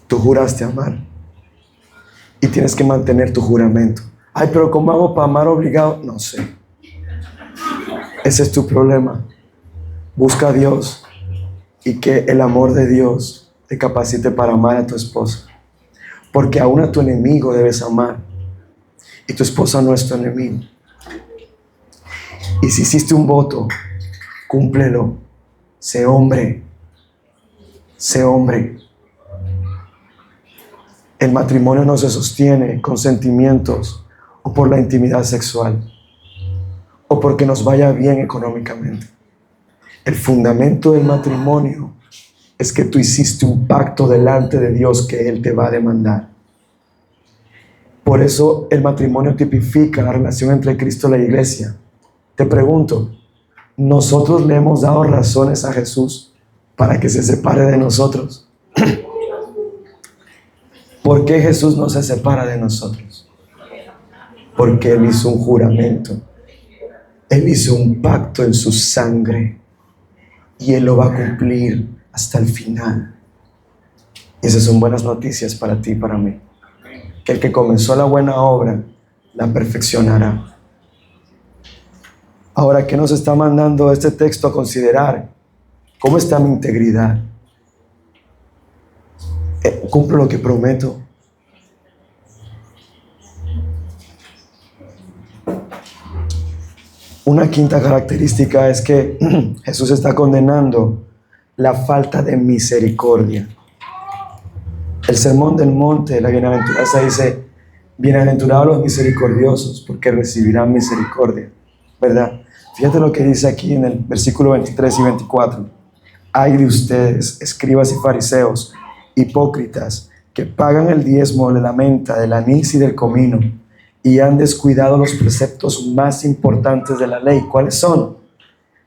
Tú juraste amar. Y tienes que mantener tu juramento. Ay, pero ¿cómo hago para amar obligado? No sé. Ese es tu problema. Busca a Dios y que el amor de Dios te capacite para amar a tu esposa. Porque aún a tu enemigo debes amar. Y tu esposa no es tu enemigo. Y si hiciste un voto, cúmplelo. Sé hombre. Sé hombre. El matrimonio no se sostiene con sentimientos o por la intimidad sexual o porque nos vaya bien económicamente. El fundamento del matrimonio es que tú hiciste un pacto delante de Dios que Él te va a demandar. Por eso el matrimonio tipifica la relación entre Cristo y la iglesia. Te pregunto, ¿nosotros le hemos dado razones a Jesús para que se separe de nosotros? ¿Por qué Jesús no se separa de nosotros? Porque Él hizo un juramento. Él hizo un pacto en su sangre. Y Él lo va a cumplir hasta el final. Y esas son buenas noticias para ti y para mí. Que el que comenzó la buena obra, la perfeccionará. Ahora, ¿qué nos está mandando este texto a considerar? ¿Cómo está mi integridad? ¿Cumplo lo que prometo? Una quinta característica es que Jesús está condenando la falta de misericordia. El Sermón del Monte, la bienaventuranza dice, bienaventurados los misericordiosos, porque recibirán misericordia, ¿verdad? Fíjate lo que dice aquí en el versículo 23 y 24. Ay de ustedes, escribas y fariseos, hipócritas, que pagan el diezmo de la menta, del anís y del comino, y han descuidado los preceptos más importantes de la ley. ¿Cuáles son?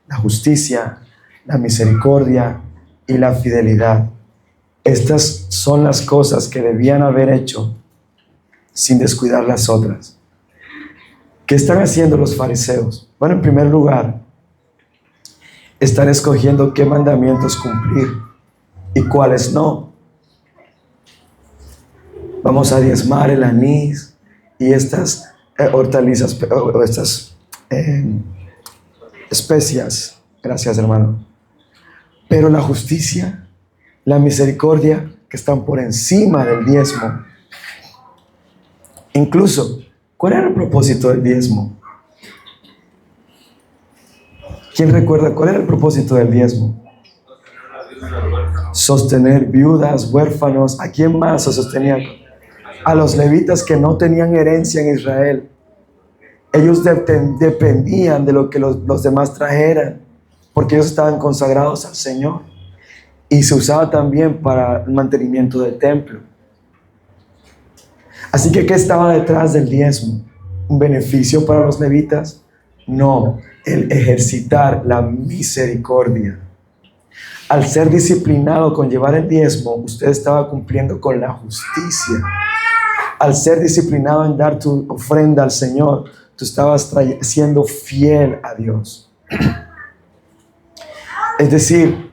La justicia, la misericordia y la fidelidad. Estas son las cosas que debían haber hecho sin descuidar las otras. ¿Qué están haciendo los fariseos? Bueno, en primer lugar, están escogiendo qué mandamientos cumplir y cuáles no. Vamos a diezmar el anís y estas hortalizas, o estas especias. Gracias, hermano. Pero la justicia, la misericordia, que están por encima del diezmo. Incluso, ¿cuál era el propósito del diezmo? ¿Quién recuerda cuál era el propósito del diezmo? Sostener viudas, huérfanos. ¿A quién más se sostenía? A los levitas que no tenían herencia en Israel. Ellos dependían de lo que los demás trajeran, porque ellos estaban consagrados al Señor. Y se usaba también para el mantenimiento del templo. Así que, ¿qué estaba detrás del diezmo? ¿Un beneficio para los levitas? No, el ejercitar la misericordia. Al ser disciplinado con llevar el diezmo, usted estaba cumpliendo con la justicia. Al ser disciplinado en dar tu ofrenda al Señor, tú estabas siendo fiel a Dios. Es decir,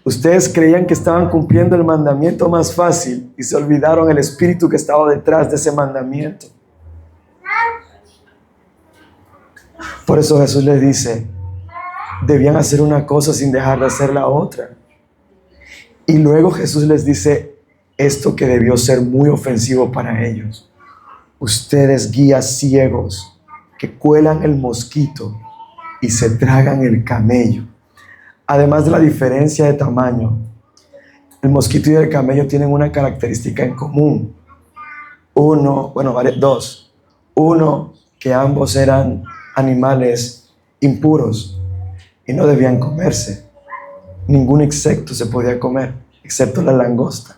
ustedes creían que estaban cumpliendo el mandamiento más fácil y se olvidaron el espíritu que estaba detrás de ese mandamiento. Por eso Jesús les dice, debían hacer una cosa sin dejar de hacer la otra. Y luego Jesús les dice esto que debió ser muy ofensivo para ellos. Ustedes, guías ciegos, que cuelan el mosquito y se tragan el camello. Además de la diferencia de tamaño, el mosquito y el camello tienen una característica en común. Dos. Uno, que ambos eran animales impuros y no debían comerse. Ningún insecto se podía comer, excepto la langosta.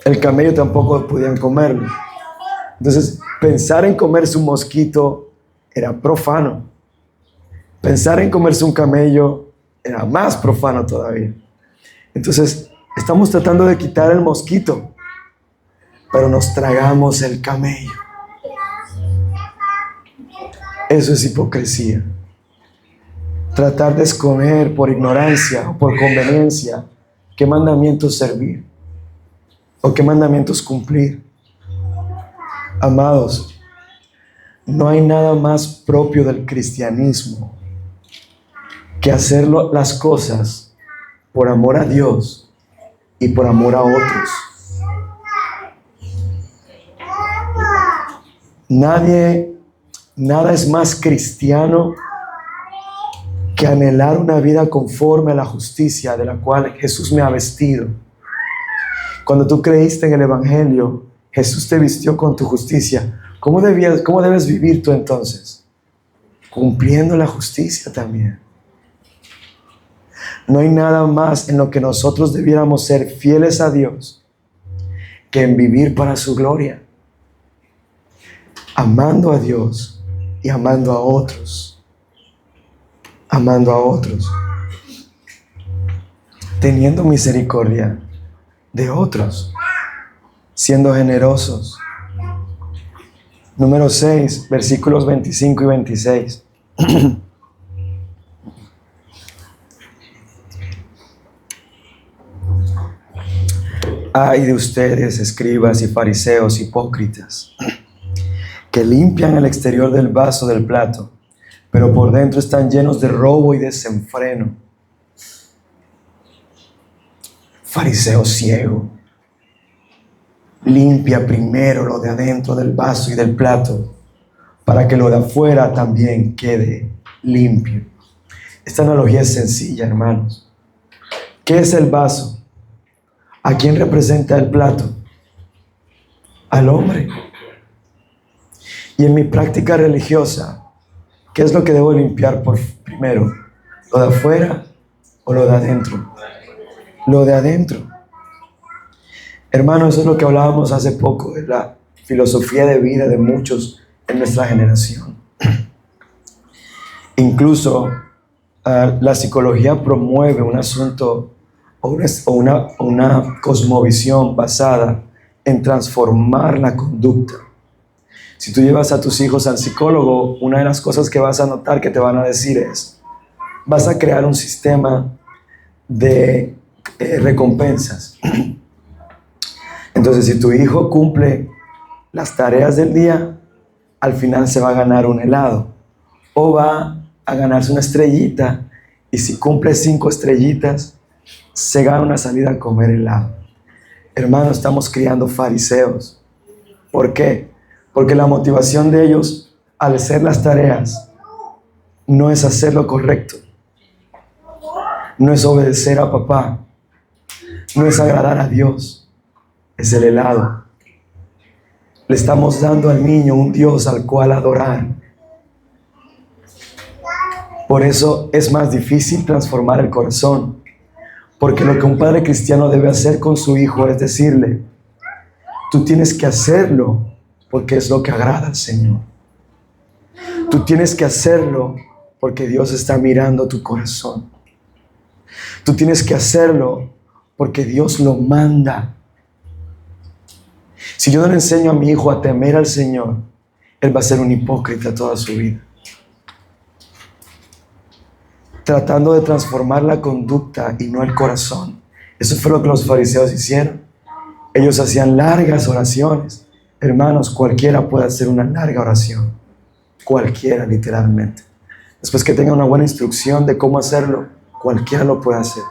El camello tampoco podían comerlo. Entonces, pensar en comerse un mosquito era profano. Pensar en comerse un camello era más profano todavía. Entonces, estamos tratando de quitar el mosquito, pero nos tragamos el camello. Eso es hipocresía. Tratar de escoger por ignorancia o por conveniencia qué mandamientos servir o qué mandamientos cumplir. Amados, no hay nada más propio del cristianismo que hacer las cosas por amor a Dios y por amor a otros. Nada es más cristiano que anhelar una vida conforme a la justicia de la cual Jesús me ha vestido. Cuando tú creíste en el Evangelio, Jesús te vistió con tu justicia. ¿Cómo debes vivir tú entonces? Cumpliendo la justicia también. No hay nada más en lo que nosotros debiéramos ser fieles a Dios que en vivir para su gloria, amando a Dios y amando a otros. Amando a otros, teniendo misericordia de otros, siendo generosos. Número 6, versículos 25 y 26. Ay de ustedes, escribas y fariseos hipócritas, que limpian el exterior del vaso del plato, pero por dentro están llenos de robo y desenfreno. Fariseo ciego, limpia primero lo de adentro del vaso y del plato, para que lo de afuera también quede limpio. Esta analogía es sencilla, hermanos. ¿Qué es el vaso? ¿A quién representa el plato? Al hombre. Y en mi práctica religiosa, ¿Qué es lo que debo limpiar por primero? ¿Lo de afuera o lo de adentro? Lo de adentro. Hermano, eso es lo que hablábamos hace poco, de la filosofía de vida de muchos en nuestra generación. Incluso la psicología promueve un asunto o una cosmovisión basada en transformar la conducta. Si tú llevas a tus hijos al psicólogo, una de las cosas que vas a notar que te van a decir es: vas a crear un sistema de recompensas. Entonces, si tu hijo cumple las tareas del día, al final se va a ganar un helado o va a ganarse una estrellita, y si cumple 5 estrellitas, se gana una salida a comer helado. Hermano, estamos criando fariseos. ¿Por qué? Porque la motivación de ellos al hacer las tareas no es hacer lo correcto, no es obedecer a papá, no es agradar a Dios, es el helado. Le estamos dando al niño un Dios al cual adorar. Por eso es más difícil transformar el corazón, porque lo que un padre cristiano debe hacer con su hijo es decirle: tú tienes que hacerlo porque es lo que agrada al Señor. Tú tienes que hacerlo porque Dios está mirando tu corazón. Tú tienes que hacerlo porque Dios lo manda. Si yo no le enseño a mi hijo a temer al Señor, él va a ser un hipócrita toda su vida, tratando de transformar la conducta y no el corazón. Eso fue lo que los fariseos hicieron. Ellos hacían largas oraciones. Hermanos, cualquiera puede hacer una larga oración. Cualquiera, literalmente. Después que tenga una buena instrucción de cómo hacerlo, cualquiera lo puede hacer.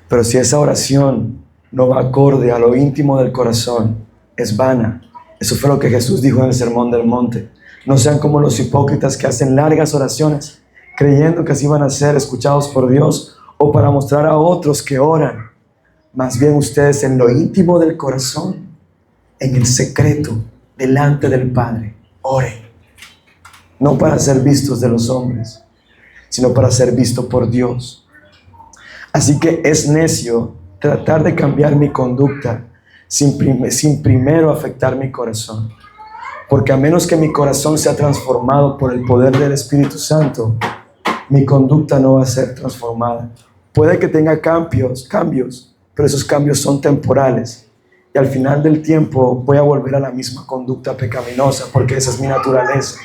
Pero si esa oración no va acorde a lo íntimo del corazón, es vana. Eso fue lo que Jesús dijo en el Sermón del Monte. No sean como los hipócritas que hacen largas oraciones, creyendo que así van a ser escuchados por Dios o para mostrar a otros que oran. Más bien ustedes en lo íntimo del corazón, en el secreto, delante del Padre, oren. No para ser vistos de los hombres, sino para ser visto por Dios. Así que es necio tratar de cambiar mi conducta sin primero afectar mi corazón. Porque a menos que mi corazón sea transformado por el poder del Espíritu Santo, mi conducta no va a ser transformada. Puede que tenga cambios, pero esos cambios son temporales. Y al final del tiempo voy a volver a la misma conducta pecaminosa, porque esa es mi naturaleza.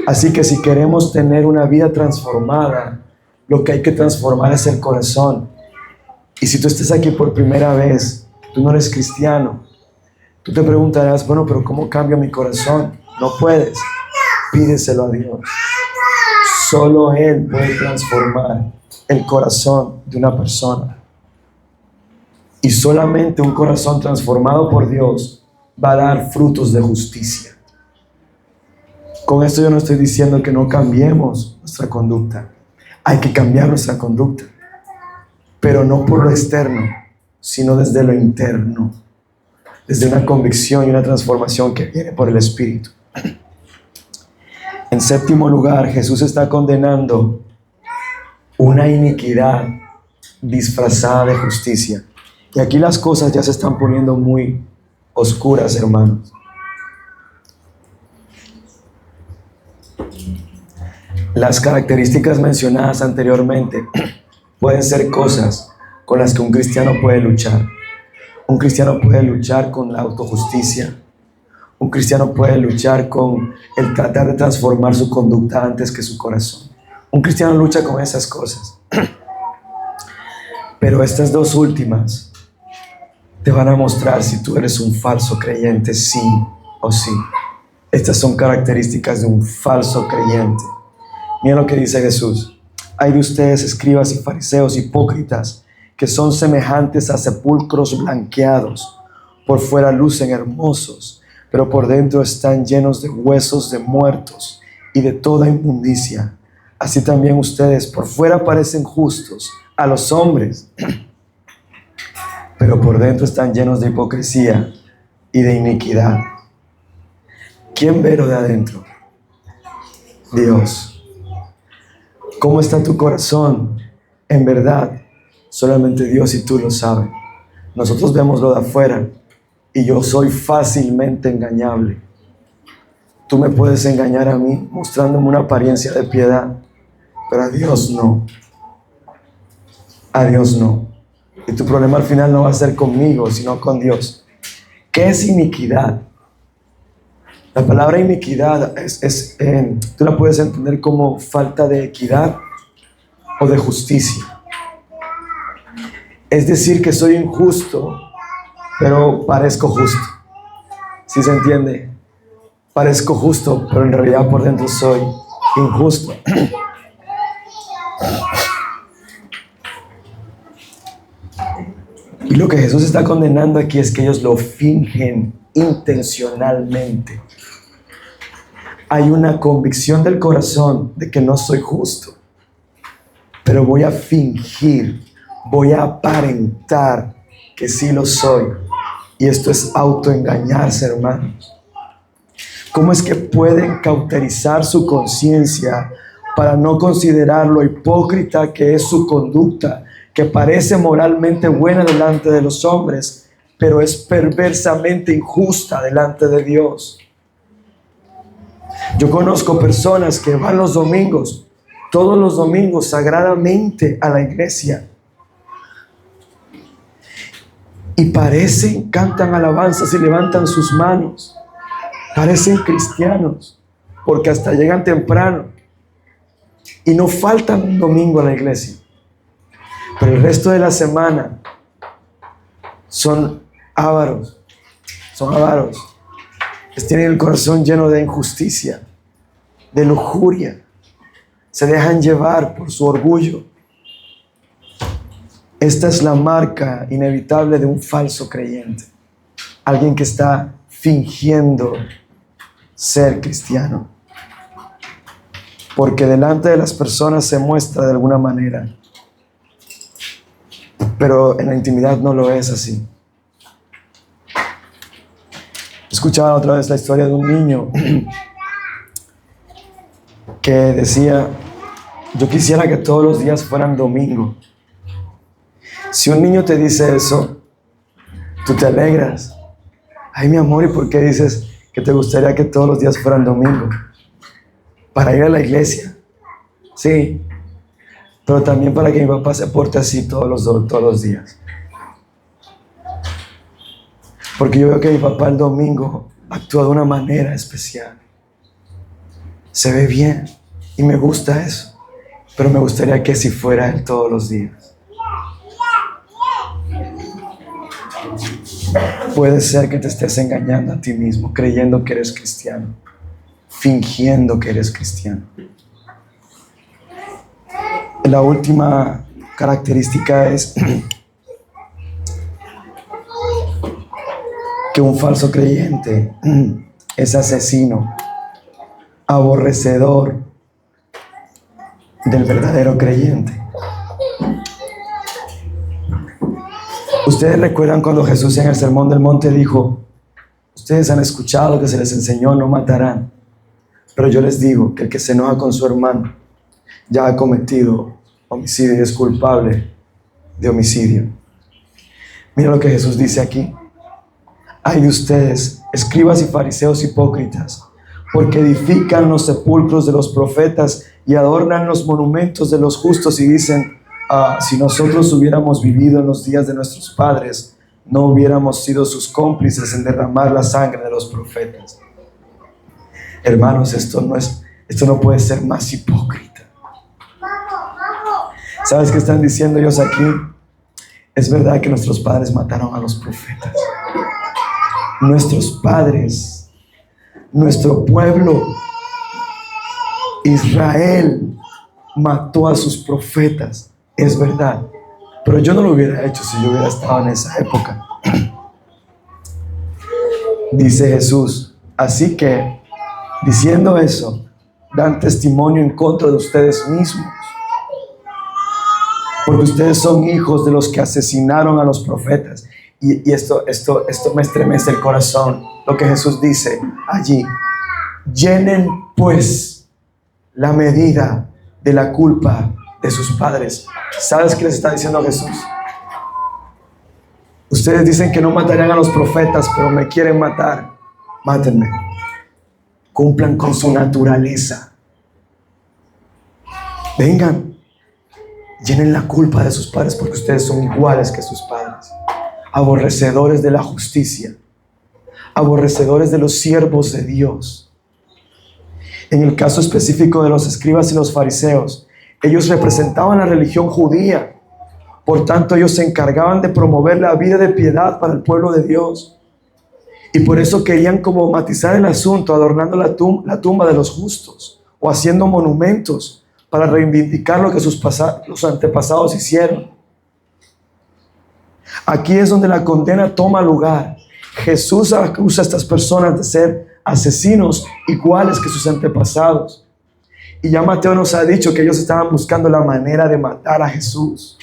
Así que si queremos tener una vida transformada, lo que hay que transformar es el corazón. Y si tú estás aquí por primera vez, tú no eres cristiano, tú te preguntarás: bueno, pero ¿cómo cambio mi corazón? No puedes. Pídeselo a Dios. Solo Él puede transformar el corazón de una persona. Y solamente un corazón transformado por Dios va a dar frutos de justicia. Con esto yo no estoy diciendo que no cambiemos nuestra conducta. Hay que cambiar nuestra conducta, pero no por lo externo, sino desde lo interno, desde una convicción y una transformación que viene por el Espíritu. En séptimo lugar, Jesús está condenando una iniquidad disfrazada de justicia. Y aquí las cosas ya se están poniendo muy oscuras, hermanos. Las características mencionadas anteriormente pueden ser cosas con las que un cristiano puede luchar. Un cristiano puede luchar con la autojusticia. Un cristiano puede luchar con el tratar de transformar su conducta antes que su corazón. Un cristiano lucha con esas cosas. Pero estas dos últimas te van a mostrar si tú eres un falso creyente, sí o sí. Estas son características de un falso creyente. Mira lo que dice Jesús: hay de ustedes, escribas y fariseos hipócritas, que son semejantes a sepulcros blanqueados. Por fuera lucen hermosos, pero por dentro están llenos de huesos de muertos y de toda inmundicia. Así también ustedes por fuera parecen justos a los hombres, pero por dentro están llenos de hipocresía y de iniquidad. ¿Quién ve lo de adentro? Dios. ¿Cómo está tu corazón? En verdad, solamente Dios y tú lo sabes. Nosotros vemos lo de afuera y yo soy fácilmente engañable. Tú me puedes engañar a mí mostrándome una apariencia de piedad, pero a Dios no. A Dios no. Y tu problema al final no va a ser conmigo, sino con Dios. ¿Qué es iniquidad? La palabra iniquidad tú la puedes entender como falta de equidad o de justicia. Es decir, que soy injusto, pero parezco justo. ¿Sí se entiende? Parezco justo, pero en realidad por dentro soy injusto. Y lo que Jesús está condenando aquí es que ellos lo fingen intencionalmente. Hay una convicción del corazón de que no soy justo, pero voy a fingir, voy a aparentar que sí lo soy. Y esto es autoengañarse, hermanos. ¿Cómo es que pueden cauterizar su conciencia para no considerar lo hipócrita que es su conducta, que parece moralmente buena delante de los hombres, pero es perversamente injusta delante de Dios? Yo conozco personas que van los domingos, todos los domingos, sagradamente a la iglesia, y parecen, cantan alabanzas y levantan sus manos, parecen cristianos, porque hasta llegan temprano y no faltan un domingo a la iglesia, pero el resto de la semana son ávaros, tienen el corazón lleno de injusticia, de lujuria, se dejan llevar por su orgullo. Esta es la marca inevitable de un falso creyente, alguien que está fingiendo ser cristiano, porque delante de las personas se muestra de alguna manera, pero en la intimidad no lo es así. Escuchaba otra vez la historia de un niño que decía: yo quisiera que todos los días fueran domingo. Si un niño te dice eso, tú te alegras. Ay, mi amor, ¿y por qué dices que te gustaría que todos los días fueran domingo? Para ir a la iglesia. Sí, pero también para que mi papá se porte así todos los días. Porque yo veo que mi papá el domingo actúa de una manera especial. Se ve bien y me gusta eso, pero me gustaría que si fuera él todos los días. Puede ser que te estés engañando a ti mismo, creyendo que eres cristiano, fingiendo que eres cristiano. La última característica es que un falso creyente es asesino, aborrecedor del verdadero creyente. Ustedes recuerdan cuando Jesús en el Sermón del Monte dijo: ustedes han escuchado que se les enseñó no matarán, pero yo les digo que el que se enoja con su hermano ya ha cometido homicidio y es culpable de homicidio. Mira lo que Jesús dice aquí: ay de ustedes, escribas y fariseos hipócritas, porque edifican los sepulcros de los profetas y adornan los monumentos de los justos y dicen: si nosotros hubiéramos vivido en los días de nuestros padres, no hubiéramos sido sus cómplices en derramar la sangre de los profetas. Hermanos, esto no puede ser más hipócrita. ¿Sabes qué están diciendo ellos aquí? Es verdad que nuestros padres mataron a los profetas. Nuestros padres, nuestro pueblo, Israel, mató a sus profetas. Es verdad, pero yo no lo hubiera hecho si yo hubiera estado en esa época. Dice Jesús: así que, diciendo eso, dan testimonio en contra de ustedes mismos, porque ustedes son hijos de los que asesinaron a los profetas. Y esto me estremece el corazón, lo que Jesús dice allí. Llenen pues la medida de la culpa de sus padres. ¿Sabes qué les está diciendo Jesús? Ustedes dicen que no matarían a los profetas, pero me quieren matar. Mátenme. Cumplan con su naturaleza. Vengan, llenen la culpa de sus padres, porque ustedes son iguales que sus padres. Aborrecedores de la justicia, aborrecedores de los siervos de Dios. En el caso específico de los escribas y los fariseos, ellos representaban la religión judía. Por tanto, ellos se encargaban de promover la vida de piedad para el pueblo de Dios. Y por eso querían como matizar el asunto, adornando la tumba de los justos o haciendo monumentos para reivindicar lo que los antepasados hicieron. Aquí es donde la condena toma lugar. Jesús acusa a estas personas de ser asesinos iguales que sus antepasados. Y ya Mateo nos ha dicho que ellos estaban buscando la manera de matar a Jesús.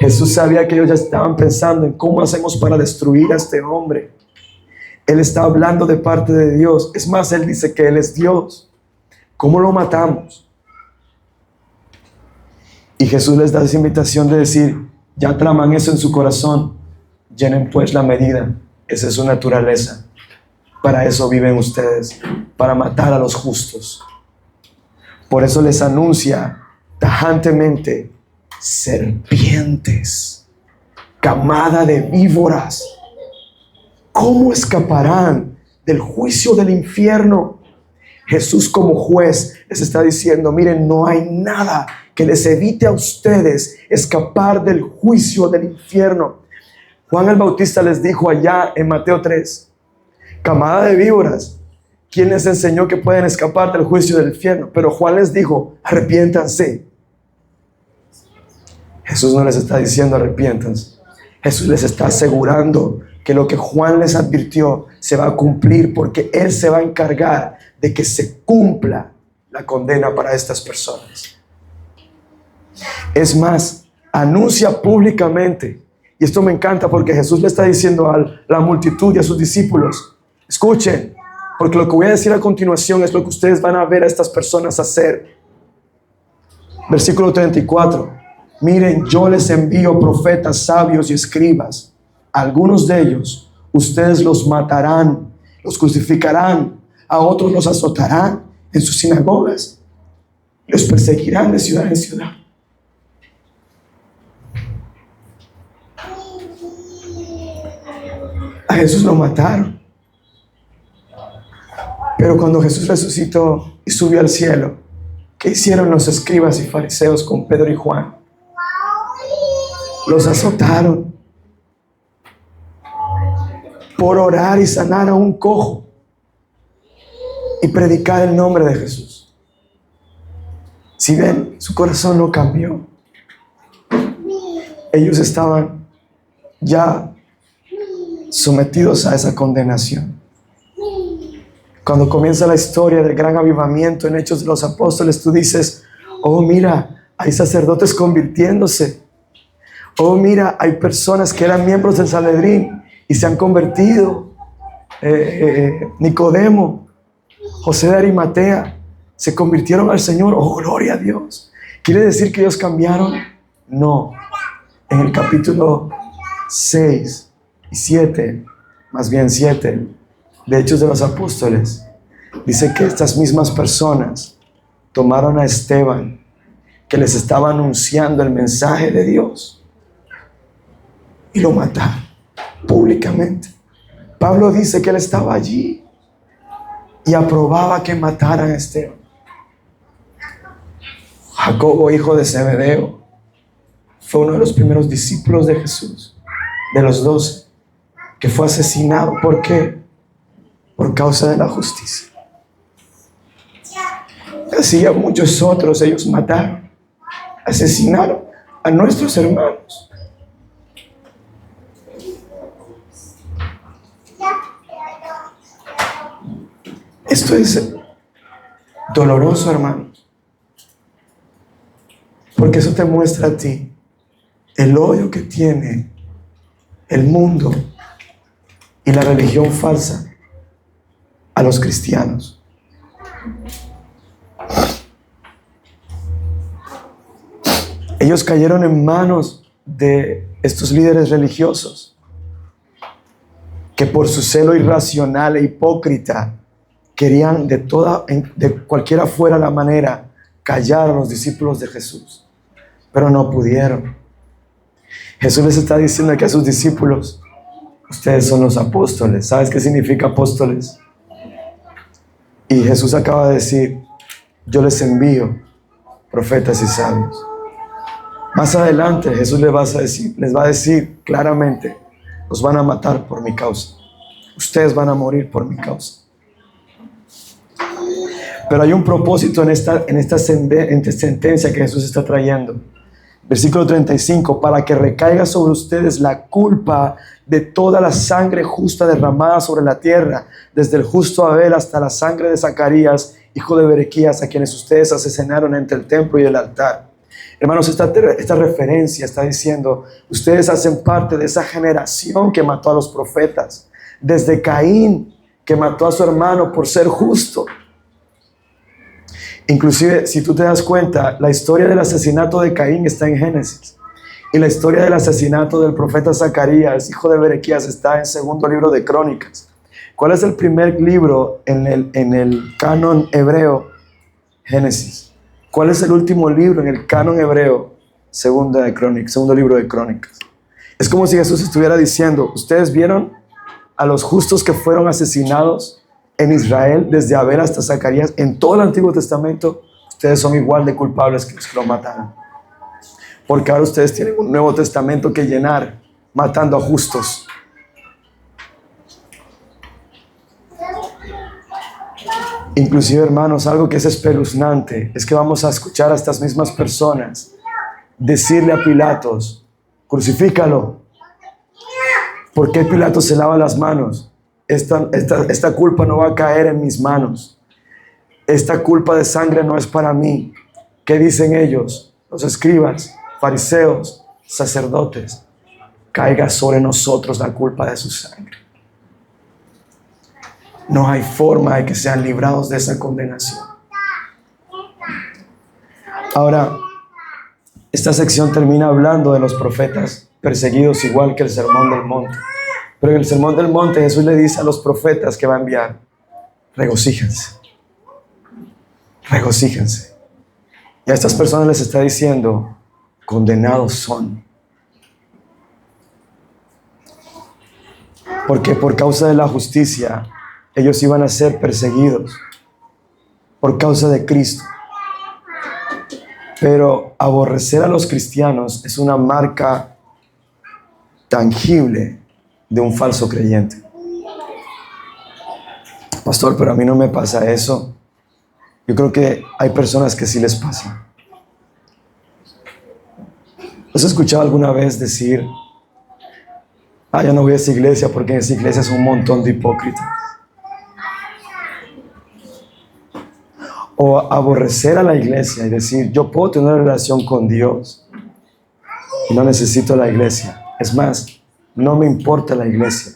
Jesús sabía que ellos ya estaban pensando en cómo hacemos para destruir a este hombre. Él está hablando de parte de Dios. Es más, Él dice que Él es Dios. ¿Cómo lo matamos? Y Jesús les da esa invitación de decir, ya traman eso en su corazón, llenen pues la medida. Esa es su naturaleza. Para eso viven ustedes, para matar a los justos. Por eso les anuncia tajantemente, serpientes, camada de víboras, ¿cómo escaparán del juicio del infierno? Jesús como juez les está diciendo, miren, no hay nada que les evite a ustedes escapar del juicio del infierno. Juan el Bautista les dijo allá en Mateo 3, camada de víboras, ¿quién les enseñó que pueden escapar del juicio del infierno? Pero Juan les dijo, arrepiéntanse. Jesús no les está diciendo arrepiéntanse. Jesús les está asegurando que lo que Juan les advirtió se va a cumplir, porque Él se va a encargar de que se cumpla la condena para estas personas. Es más, anuncia públicamente, y esto me encanta porque Jesús le está diciendo a la multitud y a sus discípulos, escuchen, porque lo que voy a decir a continuación es lo que ustedes van a ver a estas personas hacer. Versículo 34. Miren, yo les envío profetas, sabios y escribas. Algunos de ellos, ustedes los matarán, los crucificarán, a otros los azotarán en sus sinagogas, los perseguirán de ciudad en ciudad. A Jesús lo mataron. Pero cuando Jesús resucitó y subió al cielo, ¿qué hicieron los escribas y fariseos con Pedro y Juan? Los azotaron por orar y sanar a un cojo y predicar el nombre de Jesús. Si ven, su corazón no cambió. Ellos estaban ya sometidos a esa condenación. Cuando comienza la historia del gran avivamiento en Hechos de los Apóstoles, tú dices, oh mira, hay sacerdotes convirtiéndose. Oh mira, hay personas que eran miembros del Sanedrín y se han convertido. Nicodemo, José de Arimatea, se convirtieron al Señor. Oh, gloria a Dios. ¿Quiere decir que ellos cambiaron? No. En el capítulo 6 y 7, más bien 7, de Hechos de los Apóstoles, dice que estas mismas personas tomaron a Esteban, que les estaba anunciando el mensaje de Dios, y lo mataron públicamente. Pablo dice que él estaba allí y aprobaba que mataran a Esteban. Jacobo, hijo de Zebedeo, fue uno de los primeros discípulos de Jesús, de los 12, que fue asesinado. ¿Por qué? Por causa de la justicia. Así a muchos otros ellos mataron, asesinaron a nuestros hermanos. Esto es doloroso, hermanos, porque eso te muestra a ti el odio que tiene el mundo y la religión falsa a los cristianos. Ellos cayeron en manos de estos líderes religiosos que por su celo irracional e hipócrita querían de cualquiera fuera la manera callar a los discípulos de Jesús, pero no pudieron. Jesús les está diciendo aquí a sus discípulos: ustedes son los apóstoles. ¿Sabes qué significa apóstoles? Y Jesús acaba de decir: yo les envío profetas y sabios. Más adelante Jesús les va a decir claramente: los van a matar por mi causa. Ustedes van a morir por mi causa. Pero hay un propósito en esta sentencia que Jesús está trayendo. Versículo 35: para que recaiga sobre ustedes la culpa de toda la sangre justa derramada sobre la tierra, desde el justo Abel hasta la sangre de Zacarías, hijo de Berequías, a quienes ustedes asesinaron entre el templo y el altar. Hermanos, esta referencia está diciendo: ustedes hacen parte de esa generación que mató a los profetas, desde Caín, que mató a su hermano por ser justo. Inclusive, si tú te das cuenta, la historia del asesinato de Caín está en Génesis, y la historia del asesinato del profeta Zacarías, hijo de Berequías, está en segundo libro de Crónicas. ¿Cuál es el primer libro en el canon hebreo? Génesis. ¿Cuál es el último libro en el canon hebreo? Segundo libro de Crónicas. Es como si Jesús estuviera diciendo: ustedes vieron a los justos que fueron asesinados en Israel, desde Abel hasta Zacarías, en todo el Antiguo Testamento. Ustedes son igual de culpables que los que lo mataron, porque ahora ustedes tienen un Nuevo Testamento que llenar, matando a justos. Inclusive, hermanos, algo que es espeluznante es que vamos a escuchar a estas mismas personas decirle a Pilatos: crucifícalo. ¿Por qué Pilatos se lava las manos? Esta culpa no va a caer en mis manos. Esta culpa de sangre no es para mí. ¿Qué dicen ellos? Los escribas, fariseos, sacerdotes: caiga sobre nosotros la culpa de su sangre. No hay forma de que sean librados de esa condenación. Ahora, esta sección termina hablando de los profetas perseguidos, igual que el Sermón del Monte. Pero en el Sermón del Monte Jesús le dice a los profetas que va a enviar: regocíjense, regocíjense. Y a estas personas les está diciendo: condenados son. Porque por causa de la justicia ellos iban a ser perseguidos por causa de Cristo. Pero aborrecer a los cristianos es una marca tangible de un falso creyente. Pastor, pero a mí no me pasa eso. Yo creo que hay personas que sí les pasa. ¿Has escuchado alguna vez decir: yo no voy a esa iglesia porque en esa iglesia es un montón de hipócritas? O aborrecer a la iglesia y decir: yo puedo tener una relación con Dios y no necesito la iglesia. Es más, no me importa la iglesia.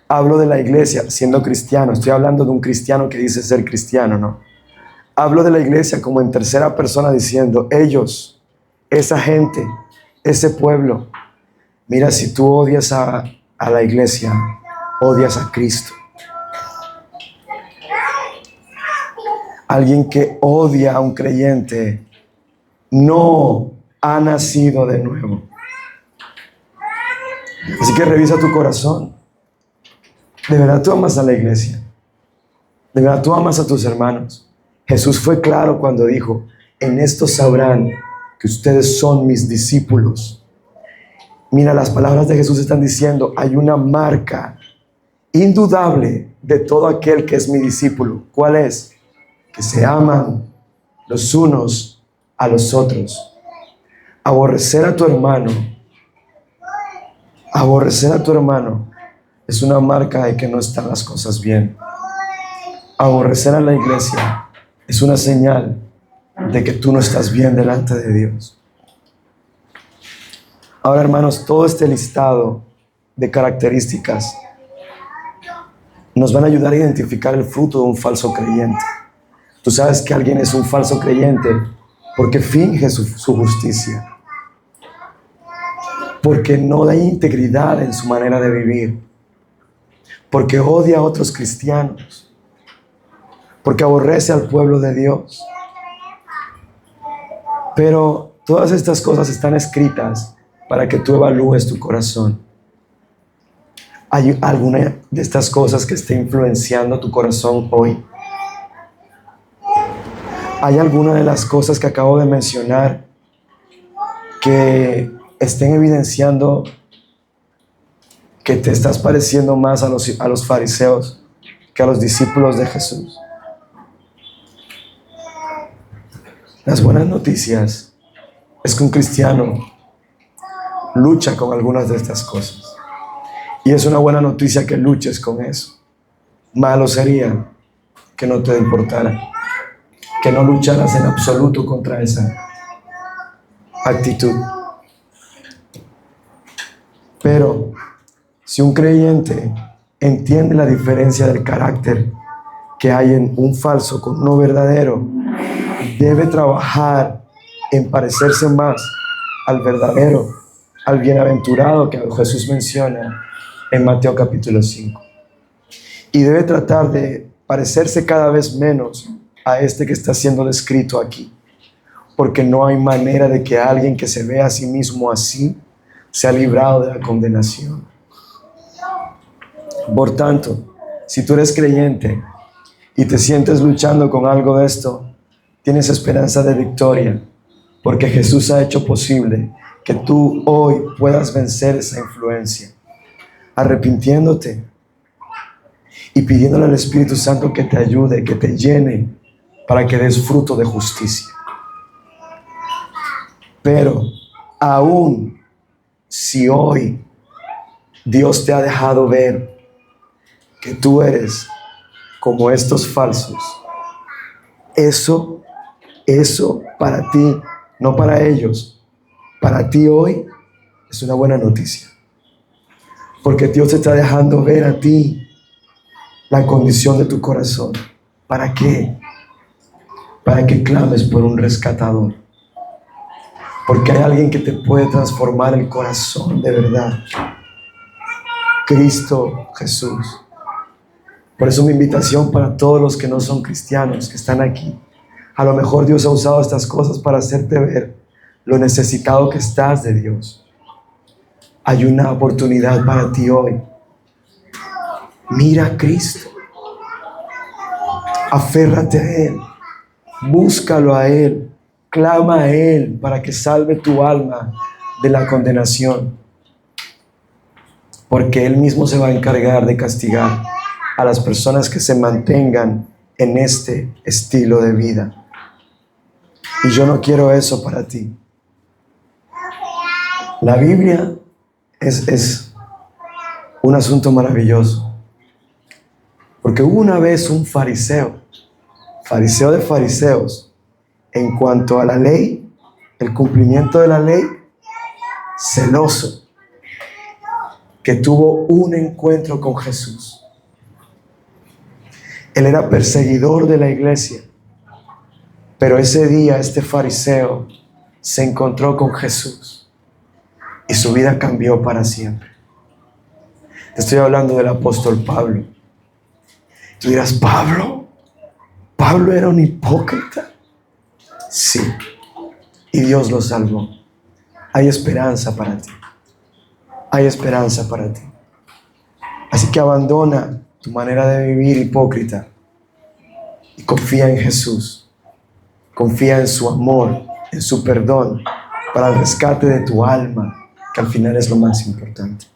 Hablo de la iglesia siendo cristiano. Estoy hablando de un cristiano que dice ser cristiano, ¿no? Hablo de la iglesia como en tercera persona, diciendo: ellos, esa gente, ese pueblo. Mira, si tú odias a la iglesia, odias a Cristo. Alguien que odia a un creyente no ha nacido de nuevo. Así que revisa tu corazón. ¿De verdad tú amas a la iglesia? ¿De verdad tú amas a tus hermanos? Jesús fue claro cuando dijo: en esto sabrán que ustedes son mis discípulos. Mira, las palabras de Jesús están diciendo: hay una marca indudable de todo aquel que es mi discípulo. ¿Cuál es? Que se aman los unos a los otros. Aborrecer a tu hermano es una marca de que no están las cosas bien. Aborrecer a la iglesia es una señal de que tú no estás bien delante de Dios. Ahora, hermanos, todo este listado de características nos van a ayudar a identificar el fruto de un falso creyente. Tú sabes que alguien es un falso creyente porque finge su justicia, porque no da integridad en su manera de vivir, porque odia a otros cristianos, porque aborrece al pueblo de Dios. Pero todas estas cosas están escritas para que tú evalúes tu corazón. ¿Hay alguna de estas cosas que esté influenciando tu corazón hoy? ¿Hay alguna de las cosas que acabo de mencionar que estén evidenciando que te estás pareciendo más a los fariseos que a los discípulos de Jesús? Las buenas noticias es que un cristiano lucha con algunas de estas cosas. Y es una buena noticia que luches con eso. Malo sería que no te importara, que no lucharas en absoluto contra esa actitud. Pero si un creyente entiende la diferencia del carácter que hay en un falso con uno verdadero, debe trabajar en parecerse más al verdadero, al bienaventurado que Jesús menciona en Mateo capítulo 5. Y debe tratar de parecerse cada vez menos a este que está siendo descrito aquí, porque no hay manera de que alguien que se vea a sí mismo así sea librado de la condenación. Por tanto, si tú eres creyente y te sientes luchando con algo de esto, tienes esperanza de victoria, porque Jesús ha hecho posible que tú hoy puedas vencer esa influencia, arrepintiéndote y pidiéndole al Espíritu Santo que te ayude, que te llene, para que des fruto de justicia. Pero aún si hoy Dios te ha dejado ver que tú eres como estos falsos, eso para ti, no para ellos, para ti hoy es una buena noticia. Porque Dios te está dejando ver a ti la condición de tu corazón. ¿Para qué? Para que clames por un rescatador. Porque hay alguien que te puede transformar el corazón de verdad. Cristo Jesús. Por eso mi invitación para todos los que no son cristianos, que están aquí. A lo mejor Dios ha usado estas cosas para hacerte ver lo necesitado que estás de Dios. Hay una oportunidad para ti hoy. Mira a Cristo. Aférrate a Él. Búscalo a Él. Clama a Él para que salve tu alma de la condenación. Porque Él mismo se va a encargar de castigar a las personas que se mantengan en este estilo de vida. Y yo no quiero eso para ti. La Biblia es un asunto maravilloso. Porque hubo una vez un fariseo de fariseos, en cuanto a la ley, el cumplimiento de la ley, celoso, que tuvo un encuentro con Jesús. Él era perseguidor de la iglesia, pero ese día este fariseo se encontró con Jesús y su vida cambió para siempre. Te estoy hablando del apóstol Pablo. Tú dirás, ¿Pablo era un hipócrita? Sí, y Dios lo salvó. Hay esperanza para ti. Hay esperanza para ti. Así que abandona tu manera de vivir hipócrita y confía en Jesús. Confía en su amor, en su perdón, para el rescate de tu alma, que al final es lo más importante.